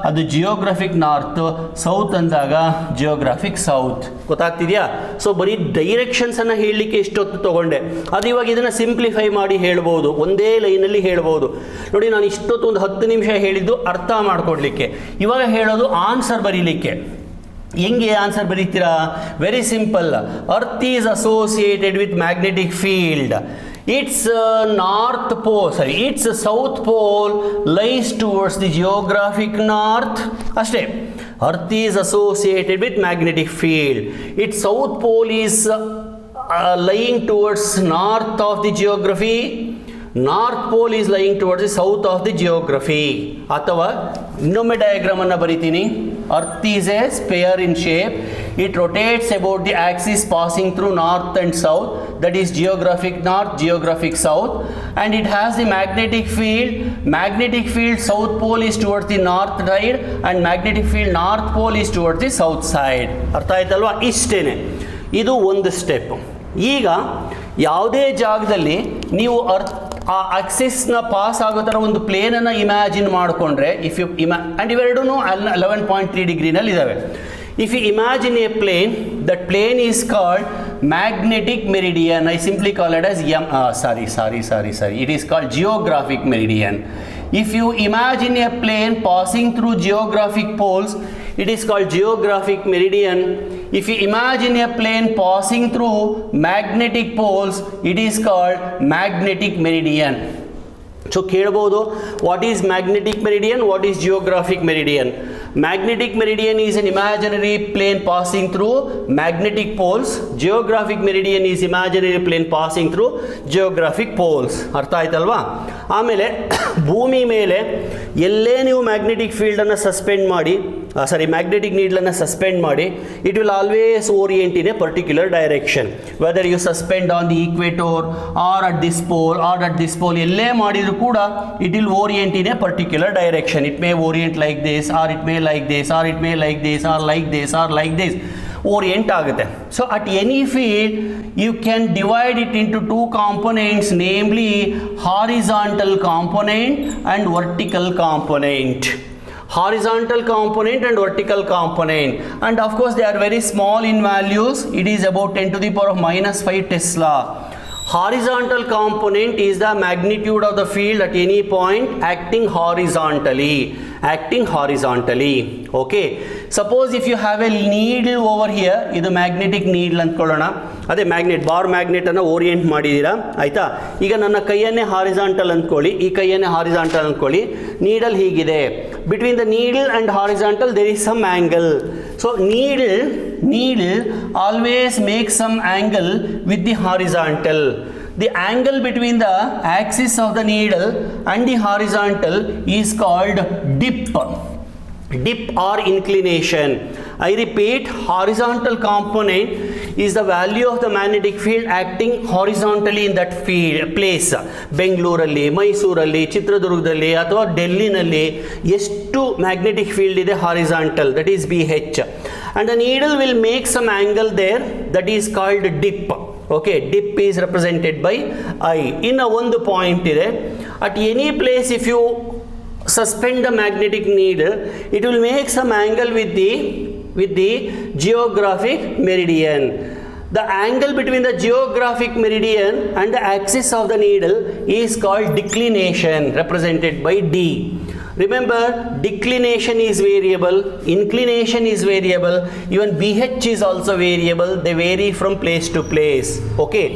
[SPEAKER 1] ಅದು ಜಿಯೋಗ್ರಫಿಕ್ ನಾರ್ತ್, ಸೌತ್ ಅಂದಾಗ ಜಿಯೋಗ್ರಾಫಿಕ್ ಸೌತ್. ಗೊತ್ತಾಗ್ತಿದೆಯಾ? ಸೊ ಬರೀ ಡೈರೆಕ್ಷನ್ಸನ್ನು ಹೇಳಲಿಕ್ಕೆ ಇಷ್ಟೊತ್ತು ತಗೊಂಡೆ. ಅದು ಇವಾಗ ಇದನ್ನು ಸಿಂಪ್ಲಿಫೈ ಮಾಡಿ ಹೇಳ್ಬೋದು, ಒಂದೇ ಲೈನಲ್ಲಿ ಹೇಳ್ಬೋದು. ನೋಡಿ, ನಾನು ಇಷ್ಟೊತ್ತು ಒಂದು 10 ನಿಮಿಷ ಹೇಳಿದ್ದು ಅರ್ಥ ಮಾಡ್ಕೊಡ್ಲಿಕ್ಕೆ. ಇವಾಗ ಹೇಳೋದು ಆನ್ಸರ್ ಬರೀಲಿಕ್ಕೆ. ಹೆಂಗೆ ಆನ್ಸರ್ ಬರೀತೀರಾ? Very simple. Earth is associated with magnetic field. Its north pole, sorry, its south pole lies towards the geographic north. ಅಷ್ಟೇ. Earth is associated with magnetic field. Its south pole is lying towards north of the geography. North pole is lying towards the south of the geography. ಅಥವಾ ಇನ್ನೊಮ್ಮೆ ಡಯಾಗ್ರಾಮನ್ನು ಬರಿತೀನಿ. Earth is a sphere in shape. It rotates about the axis passing through north and south, that is geographic north, geographic south. And it has the magnetic field. Magnetic field south pole is towards the north side and magnetic field north pole is towards the south side. ಅರ್ಥ ಆಯ್ತಲ್ವಾ? ಇಷ್ಟೇನೆ. ಇದು ಒಂದು ಸ್ಟೆಪ್. ಈಗ ಯಾವುದೇ ಜಾಗದಲ್ಲಿ ನೀವು ಆ ಆಕ್ಸಿಸ್ನ ಪಾಸ್ ಆಗೋ ಥರ ಒಂದು ಪ್ಲೇನನ್ನು ಇಮ್ಯಾಜಿನ್ ಮಾಡಿಕೊಂಡ್ರೆ, ಇಫ್ ಯು ಆ್ಯಂಡ್ ಇವೆರಡೂ 11.3 ಡಿಗ್ರಿನಲ್ಲಿ ಇದ್ದಾವೆ. If you imagine a plane, that plane is called magnetic meridian. I simply call it as it is called geographic meridian. If you imagine a plane passing through geographic poles, it is called geographic meridian. If you imagine a plane passing through magnetic poles, it is called magnetic meridian. So ಕೇಳಬಹುದು, what is magnetic meridian, what is geographic meridian? Magnetic meridian is an imaginary plane passing through magnetic poles. Geographic meridian is imaginary plane passing through geographic poles. ಅರ್ಥ ಆಯ್ತಲ್ವಾ? ಆಮೇಲೆ ಭೂಮಿ ಮೇಲೆ ಎಲ್ಲೇ ನೀವು ಮ್ಯಾಗ್ನೆಟಿಕ್ ಫೀಲ್ಡನ್ನು ಸಸ್ಪೆಂಡ್ ಮಾಡಿ, magnetic needle suspend ಮಾಡಿ, it will always orient in a particular direction. Whether you suspend on the equator or at this pole, ಎಲ್ಲೇ ಮಾಡಿದ್ರು ಕೂಡ it will orient in a particular direction. It may orient like this, or it may like this, or it may like this, or like this, or like this. Orient ಆಗುತ್ತೆ. So at any field you can divide it into two components, namely horizontal component and vertical component. Horizontal component and vertical component, and of course they are very small in values. It is about 10 to the power of -5 Tesla. Horizontal component is the magnitude of the field at any point acting horizontally. Okay, suppose if you have a needle over here, ಇದು ಮ್ಯಾಗ್ನೆಟಿಕ್ ನೀಡಲ್ ಅಂದ್ಕೊಳ್ಳೋಣ. ಅದೇ ಮ್ಯಾಗ್ನೆಟ್, ಬಾರ್ ಮ್ಯಾಗ್ನೆಟನ್ನು ಓರಿಯೆಂಟ್ ಮಾಡಿದ್ದೀರಾ, ಆಯಿತಾ. ಈಗ ನನ್ನ ಕೈಯನ್ನೇ ಹಾರಿಜಾಂಟಲ್ ಅಂದ್ಕೊಳ್ಳಿ, ಈ ಕೈಯನ್ನೇ ಹಾರಿಜಾಂಟಲ್ ಅಂದ್ಕೊಳ್ಳಿ, ನೀಡಲ್ ಹೀಗಿದೆ. Between the needle and horizontal there is some angle. So needle always makes some angle with the horizontal. The angle between the axis of the needle and the horizontal is called dip or inclination. I repeat, horizontal component is the value of the magnetic field acting horizontally in that place. ಬೆಂಗಳೂರಲ್ಲಿ, ಮೈಸೂರಲ್ಲಿ, ಚಿತ್ರದುರ್ಗದಲ್ಲಿ ಅಥವಾ ಡೆಲ್ಲಿನಲ್ಲಿ ಎಷ್ಟು ಮ್ಯಾಗ್ನೆಟಿಕ್ ಫೀಲ್ಡ್ ಇದೆ horizontal, that is BH, and the needle will make some angle there, that is called dip. Okay, dip is represented by I. ಇನ್ನು ಒಂದು ಪಾಯಿಂಟ್ ಇದೆ, at any place if you suspend the magnetic needle, it will make some angle with the geographic meridian. The angle between the geographic meridian and the axis of the needle is called declination, represented by D. Remember, declination is variable, inclination is variable, even BH is also variable. They vary from place to place. Okay,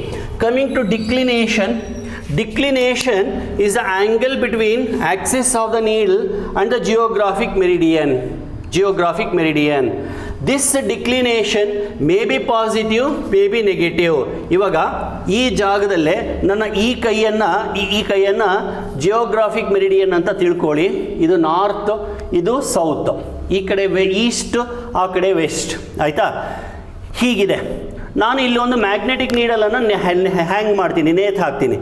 [SPEAKER 1] coming to declination is the angle between axis of the needle and the geographic meridian. This declination may be positive, may be negative. ಇವಾಗ ಈ ಜಾಗದಲ್ಲೇ ನನ್ನ ಈ ಕೈಯನ್ನು ಜಿಯೋಗ್ರಾಫಿಕ್ ಮೆರಿಡಿಯನ್ ಅಂತ ತಿಳ್ಕೊಳ್ಳಿ. ಇದು ನಾರ್ತ್, ಇದು ಸೌತ್, ಈ ಕಡೆ ಈಸ್ಟ್, ಆ ಕಡೆ ವೆಸ್ಟ್, ಆಯಿತಾ. ಹೀಗಿದೆ. ನಾನು ಇಲ್ಲಿ ಒಂದು ಮ್ಯಾಗ್ನೆಟಿಕ್ ನೀಡಲನ್ನು ಹ್ಯಾಂಗ್ ಮಾಡ್ತೀನಿ, ನೇತು ಹಾಕ್ತೀನಿ.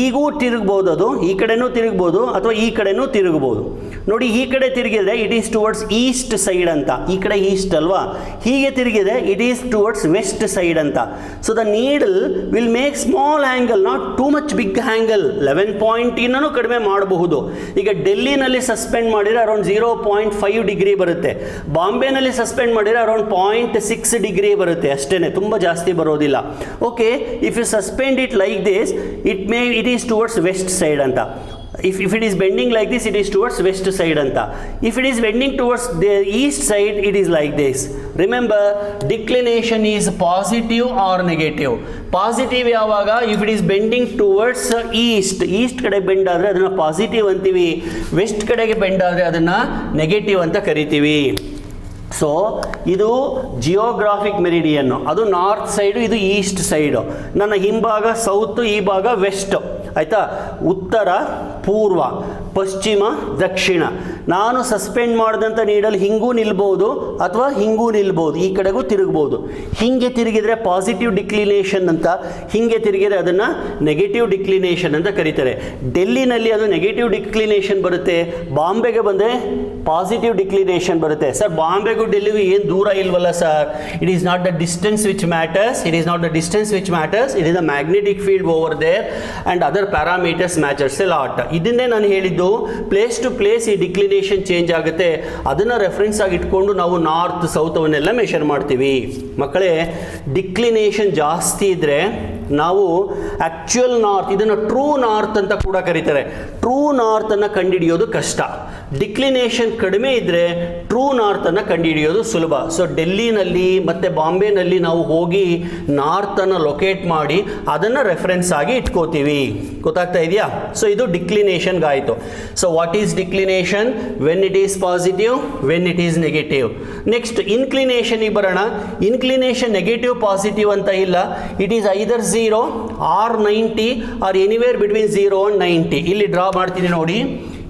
[SPEAKER 1] ಈಗೂ ತಿರುಗ್ಬೋದು, ಅದು ಈ ಕಡೆನೂ ತಿರುಗ್ಬೋದು ಅಥವಾ ಈ ಕಡೆನೂ ತಿರುಗ್ಬೋದು. ನೋಡಿ, ಈ ಕಡೆ ತಿರುಗಿದ್ರೆ it is towards east side ಅಂತ, ಈ ಕಡೆ ಈಸ್ಟ್ ಅಲ್ವಾ. ಹೀಗೆ ತಿರುಗಿದ್ರೆ it is towards west side ಅಂತ. So the needle will make small angle, not too much big angle. 11 ಪಾಯಿಂಟಿನೂ ಕಡಿಮೆ ಮಾಡಬಹುದು. ಈಗ ಡೆಲ್ಲಿನಲ್ಲಿ ಸಸ್ಪೆಂಡ್ ಮಾಡಿದರೆ ಅರೌಂಡ್ 0.5 ಡಿಗ್ರಿ ಬರುತ್ತೆ. ಬಾಂಬೆನಲ್ಲಿ ಸಸ್ಪೆಂಡ್ ಮಾಡಿದರೆ ಅರೌಂಡ್ 0.6 ಡಿಗ್ರಿ ಬರುತ್ತೆ, ಅಷ್ಟೇ, ತುಂಬ ಜಾಸ್ತಿ ಬರೋದಿಲ್ಲ. Okay, if you suspend it like this, it is towards west side ಅಂತ. If it is bending like this, it is towards west side anta. If it is bending towards the east side, it is like this. Remember, declination is positive or negative. Positive yavaga, if it is bending towards east kade bend adre adanna positive antivi, west kadege bend adre adanna negative anta karitivi. So ಇದು ಜಿಯೋಗ್ರಾಫಿಕ್ ಮೆರಿಡಿಯನ್ನು, ಅದು ನಾರ್ತ್ ಸೈಡು, ಇದು ಈಸ್ಟ್ ಸೈಡು. ನನ್ನ ಹಿಂಭಾಗ ಸೌತ್, ಈ ಭಾಗ ವೆಸ್ಟ್, ಆಯಿತಾ. ಉತ್ತರ, ಪೂರ್ವ, ಪಶ್ಚಿಮ, ದಕ್ಷಿಣ. ನಾನು ಸಸ್ಪೆಂಡ್ ಮಾಡಿದಂಥ ನೀಡಲ್ ಹಿಂಗೂ ನಿಲ್ಬೋದು ಅಥವಾ ಹಿಂಗೂ ನಿಲ್ಬೋದು, ಈ ಕಡೆಗೂ ತಿರುಗ್ಬೋದು. ಹಿಂಗೆ ತಿರುಗಿದರೆ ಪಾಸಿಟಿವ್ ಡಿಕ್ಲಿನೇಷನ್ ಅಂತ, ಹಿಂಗೆ ತಿರುಗಿದರೆ ಅದನ್ನು ನೆಗೆಟಿವ್ ಡಿಕ್ಲಿನೇಷನ್ ಅಂತ ಕರೀತಾರೆ. ಡೆಲ್ಲಿನಲ್ಲಿ ಅದು ನೆಗೆಟಿವ್ ಡಿಕ್ಲಿನೇಷನ್ ಬರುತ್ತೆ, ಬಾಂಬೆಗೆ ಬಂದರೆ ಪಾಸಿಟಿವ್ ಡಿಕ್ಲಿನೇಷನ್ ಬರುತ್ತೆ. ಸರ್, ಬಾಂಬೆಗೂ ಡೆಲ್ಲಿಗೂ ಏನು ದೂರ ಇಲ್ವಲ್ಲ sir? It is not the distance which matters, it is the magnetic field over there and other parameters matters a lot. ಇದನ್ನೇ ನಾನು ಹೇಳಿದ್ದು, ಪ್ಲೇಸ್ ಟು ಪ್ಲೇಸ್ ಈ ಡಿಕ್ಲಿನೇಷನ್ ಚೇಂಜ್ ಆಗುತ್ತೆ. ಅದನ್ನು ರೆಫರೆನ್ಸ್ ಆಗಿ ಇಟ್ಕೊಂಡು ನಾವು ನಾರ್ತ್ ಸೌತ್ ಅವನ್ನೆಲ್ಲ ಮೆಷರ್ ಮಾಡ್ತೀವಿ. ಮಕ್ಕಳೇ, ಡಿಕ್ಲಿನೇಷನ್ ಜಾಸ್ತಿ ಇದ್ದರೆ ನಾವು ಆ್ಯಕ್ಚುಯಲ್ ನಾರ್ತ್, ಇದನ್ನು ಟ್ರೂ ನಾರ್ತ್ ಅಂತ ಕೂಡ ಕರೀತಾರೆ. ಟ್ರೂ ನಾರ್ತನ್ನು ಕಂಡುಹಿಡಿಯೋದು ಕಷ್ಟ. ಡಿಕ್ಲಿನೇಷನ್ ಕಡಿಮೆ ಇದ್ದರೆ ಟ್ರೂ ನಾರ್ತನ್ನು ಕಂಡುಹಿಡಿಯೋದು ಸುಲಭ. ಸೊ ಡೆಲ್ಲಿನಲ್ಲಿ ಮತ್ತು ಬಾಂಬೆನಲ್ಲಿ ನಾವು ಹೋಗಿ ನಾರ್ತನ್ನು ಲೊಕೇಟ್ ಮಾಡಿ ಅದನ್ನು ರೆಫರೆನ್ಸ್ ಆಗಿ ಇಟ್ಕೋತೀವಿ. ಗೊತ್ತಾಗ್ತಾ ಇದೆಯಾ? ಸೊ ಇದು ಡಿಕ್ಲಿನೇಷನ್ಗಾಯಿತು. So what is declination? When it is positive, when it is negative. Next ಇನ್ಕ್ಲಿನೇಷನಿಗೆ ಬರೋಣ. ಇನ್ಕ್ಲಿನೇಷನ್ ನೆಗೆಟಿವ್ ಪಾಸಿಟಿವ್ ಅಂತ ಇಲ್ಲ, it is either 0 or 90 or anywhere between 0 and 90. ಇಲ್ಲಿ ಡ್ರಾ ಮಾಡ್ತೀನಿ ನೋಡಿ.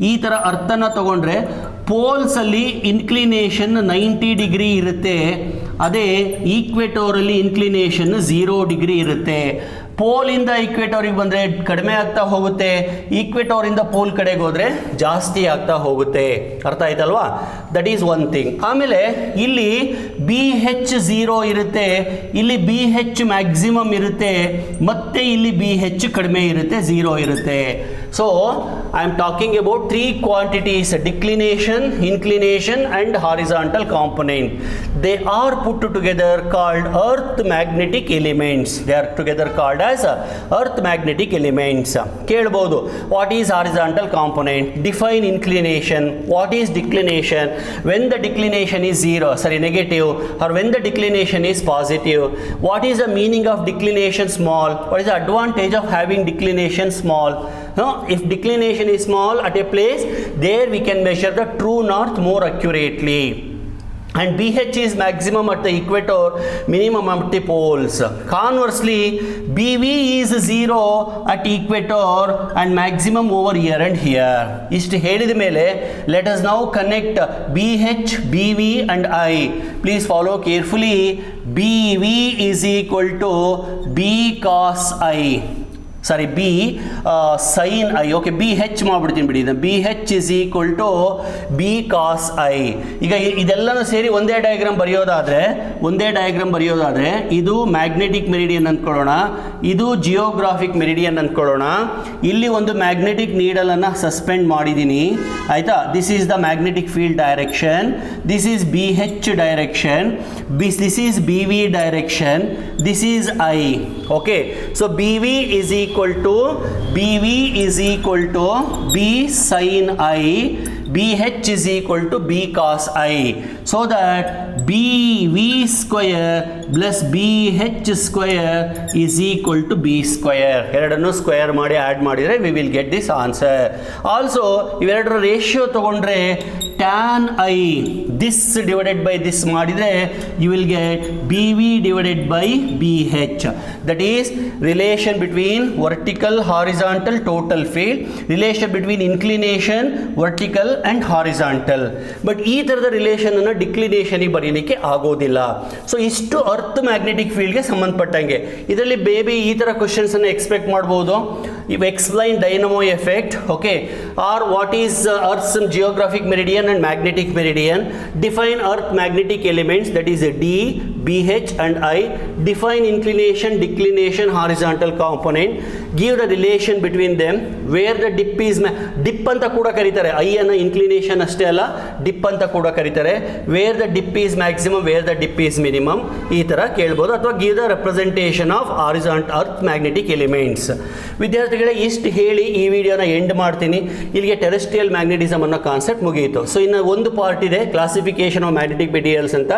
[SPEAKER 1] ಈ ಥರ ಅರ್ಥನ ತಗೊಂಡ್ರೆ ಪೋಲ್ಸಲ್ಲಿ ಇನ್ಕ್ಲಿನೇಷನ್ 90 ಡಿಗ್ರಿ ಇರುತ್ತೆ, ಅದೇ ಈಕ್ವೆಟೋರಲ್ಲಿ ಇನ್ಕ್ಲಿನೇಷನ್ 0 ಡಿಗ್ರಿ ಇರುತ್ತೆ. ಪೋಲಿಂದ ಈಕ್ವೆಟೋರಿಗೆ ಬಂದರೆ ಕಡಿಮೆ ಆಗ್ತಾ ಹೋಗುತ್ತೆ, ಈಕ್ವೆಟೋರಿಂದ ಪೋಲ್ ಕಡೆಗೆ ಹೋದರೆ ಜಾಸ್ತಿ ಆಗ್ತಾ ಹೋಗುತ್ತೆ. ಅರ್ಥ ಆಯ್ತಲ್ವಾ? That is one thing. ಆಮೇಲೆ ಇಲ್ಲಿ BH 0 ಇರುತ್ತೆ, ಇಲ್ಲಿ BH ಮ್ಯಾಕ್ಸಿಮಮ್ ಇರುತ್ತೆ, ಮತ್ತೆ ಇಲ್ಲಿ BH ಕಡಿಮೆ ಇರುತ್ತೆ, 0 ಇರುತ್ತೆ. So I am talking about three quantities: declination, inclination and horizontal component. They are put together called earth magnetic elements. They are together called as earth magnetic elements. ಕೇಳಬಹುದು, what is horizontal component? Define inclination. What is declination? When the declination is negative, or when the declination is positive. What is the meaning of declination small? What is the advantage of having declination small? If declination is small at a place, there we can measure the true north more accurately. And BH is maximum at the equator, minimum at the poles. Conversely, BV is 0 at equator and maximum over here and here. ಇಷ್ಟು ಹೇಳಿದ ಮೇಲೆ let us now connect BH, BV and I. Please follow carefully. BV is equal to B cos I. Sorry B sine I. Okay, B H ಮಾಡಿಬಿಡ್ತೀನಿ ಬಿಡಿ. B H is equal to B cos I. ಈಗ ಇದೆಲ್ಲನೂ ಸೇರಿ ಒಂದೇ ಡಯಾಗ್ರಾಮ್ ಬರೆಯೋದಾದರೆ ಇದು ಮ್ಯಾಗ್ನೆಟಿಕ್ ಮೆರಿಡಿಯನ್ ಅಂದ್ಕೊಳ್ಳೋಣ, ಇದು ಜಿಯೋಗ್ರಾಫಿಕ್ ಮೆರಿಡಿಯನ್ ಅಂದ್ಕೊಳ್ಳೋಣ. ಇಲ್ಲಿ ಒಂದು ಮ್ಯಾಗ್ನೆಟಿಕ್ ನೀಡಲನ್ನು ಸಸ್ಪೆಂಡ್ ಮಾಡಿದ್ದೀನಿ, ಆಯಿತಾ. This is the magnetic field direction, this is B H direction, this is B V direction, this is I. Okay, so B V is equal to BV is equal to B sin I, BH is equal to B cos I, so that BV square plus BH square is equal to B square. ಎರಡನ್ನು ಸ್ಕ್ವೇರ್ ಮಾಡಿ ಆ್ಯಡ್ ಮಾಡಿದರೆ we will get this answer. Also ಇವೆರಡರ ರೇಷಿಯೋ ತಗೊಂಡ್ರೆ tan I this divided by this ಮಾಡಿದರೆ you will get BV divided by BH. That is relation between vertical, horizontal, total field, relation between inclination, vertical and horizontal. But ಈ ಥರದ ರಿಲೇಷನನ್ನು ಡಿಕ್ಲಿನೇಷನಿಗೆ ಬರೀಲಿಕ್ಕೆ ಆಗೋದಿಲ್ಲ. ಸೊ ಇಷ್ಟು ಅರ್ತ್ ಮ್ಯಾಗ್ನೆಟಿಕ್ ಫೀಲ್ಡ್ಗೆ ಸಂಬಂಧಪಟ್ಟಂಗೆ. ಇದರಲ್ಲಿ ಬೇಬಿ ಈ ಥರ ಕ್ವಶನ್ಸನ್ನು ಎಕ್ಸ್ಪೆಕ್ಟ್ ಮಾಡ್ಬೋದು. ಇವು explain dynamo effect, okay, or what is earth's geographic meridian and magnetic meridian. Define earth magnetic elements, that is D, BH and I. Define inclination, declination, horizontal component. Give the relation between them. Where the dip is dip ಅಂತ ಕೂಡ ಕರೀತಾರೆ. I ಅನ್ನು inclination ಅಷ್ಟೇ ಅಲ್ಲ, dip ಅಂತ ಕೂಡ ಕರೀತಾರೆ. Where the dip is maximum, where the dip is minimum, ಈ ಥರ ಕೇಳ್ಬೋದು. ಅಥವಾ give the representation of horizontal earth magnetic elements. ವಿದ್ಯಾರ್ಥಿಗಳೇ, ಇಷ್ಟು ಹೇಳಿ ಈ ವಿಡಿಯೋನ ಎಂಡ್ ಮಾಡ್ತೀನಿ. ಇಲ್ಲಿಗೆ ಟೆರೆಸ್ಟ್ರಿಯಲ್ ಮ್ಯಾಗ್ನೆಟಿಸಮ್ ಅನ್ನೋ ಕಾನ್ಸೆಪ್ಟ್ ಮುಗಿಯಿತು. ಸೊ ಇನ್ನು ಒಂದು ಪಾರ್ಟ್ ಇದೆ, ಕ್ಲಾಸಿಫಿಕೇಶನ್ ಆಫ್ ಮ್ಯಾಗ್ನೆಟಿಕ್ ಮೆಟೀರಿಯಲ್ಸ್ ಅಂತ.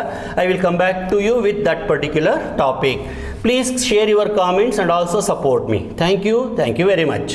[SPEAKER 1] I will come back to you with that particular topic. Please share your comments and also support me. Thank you very much.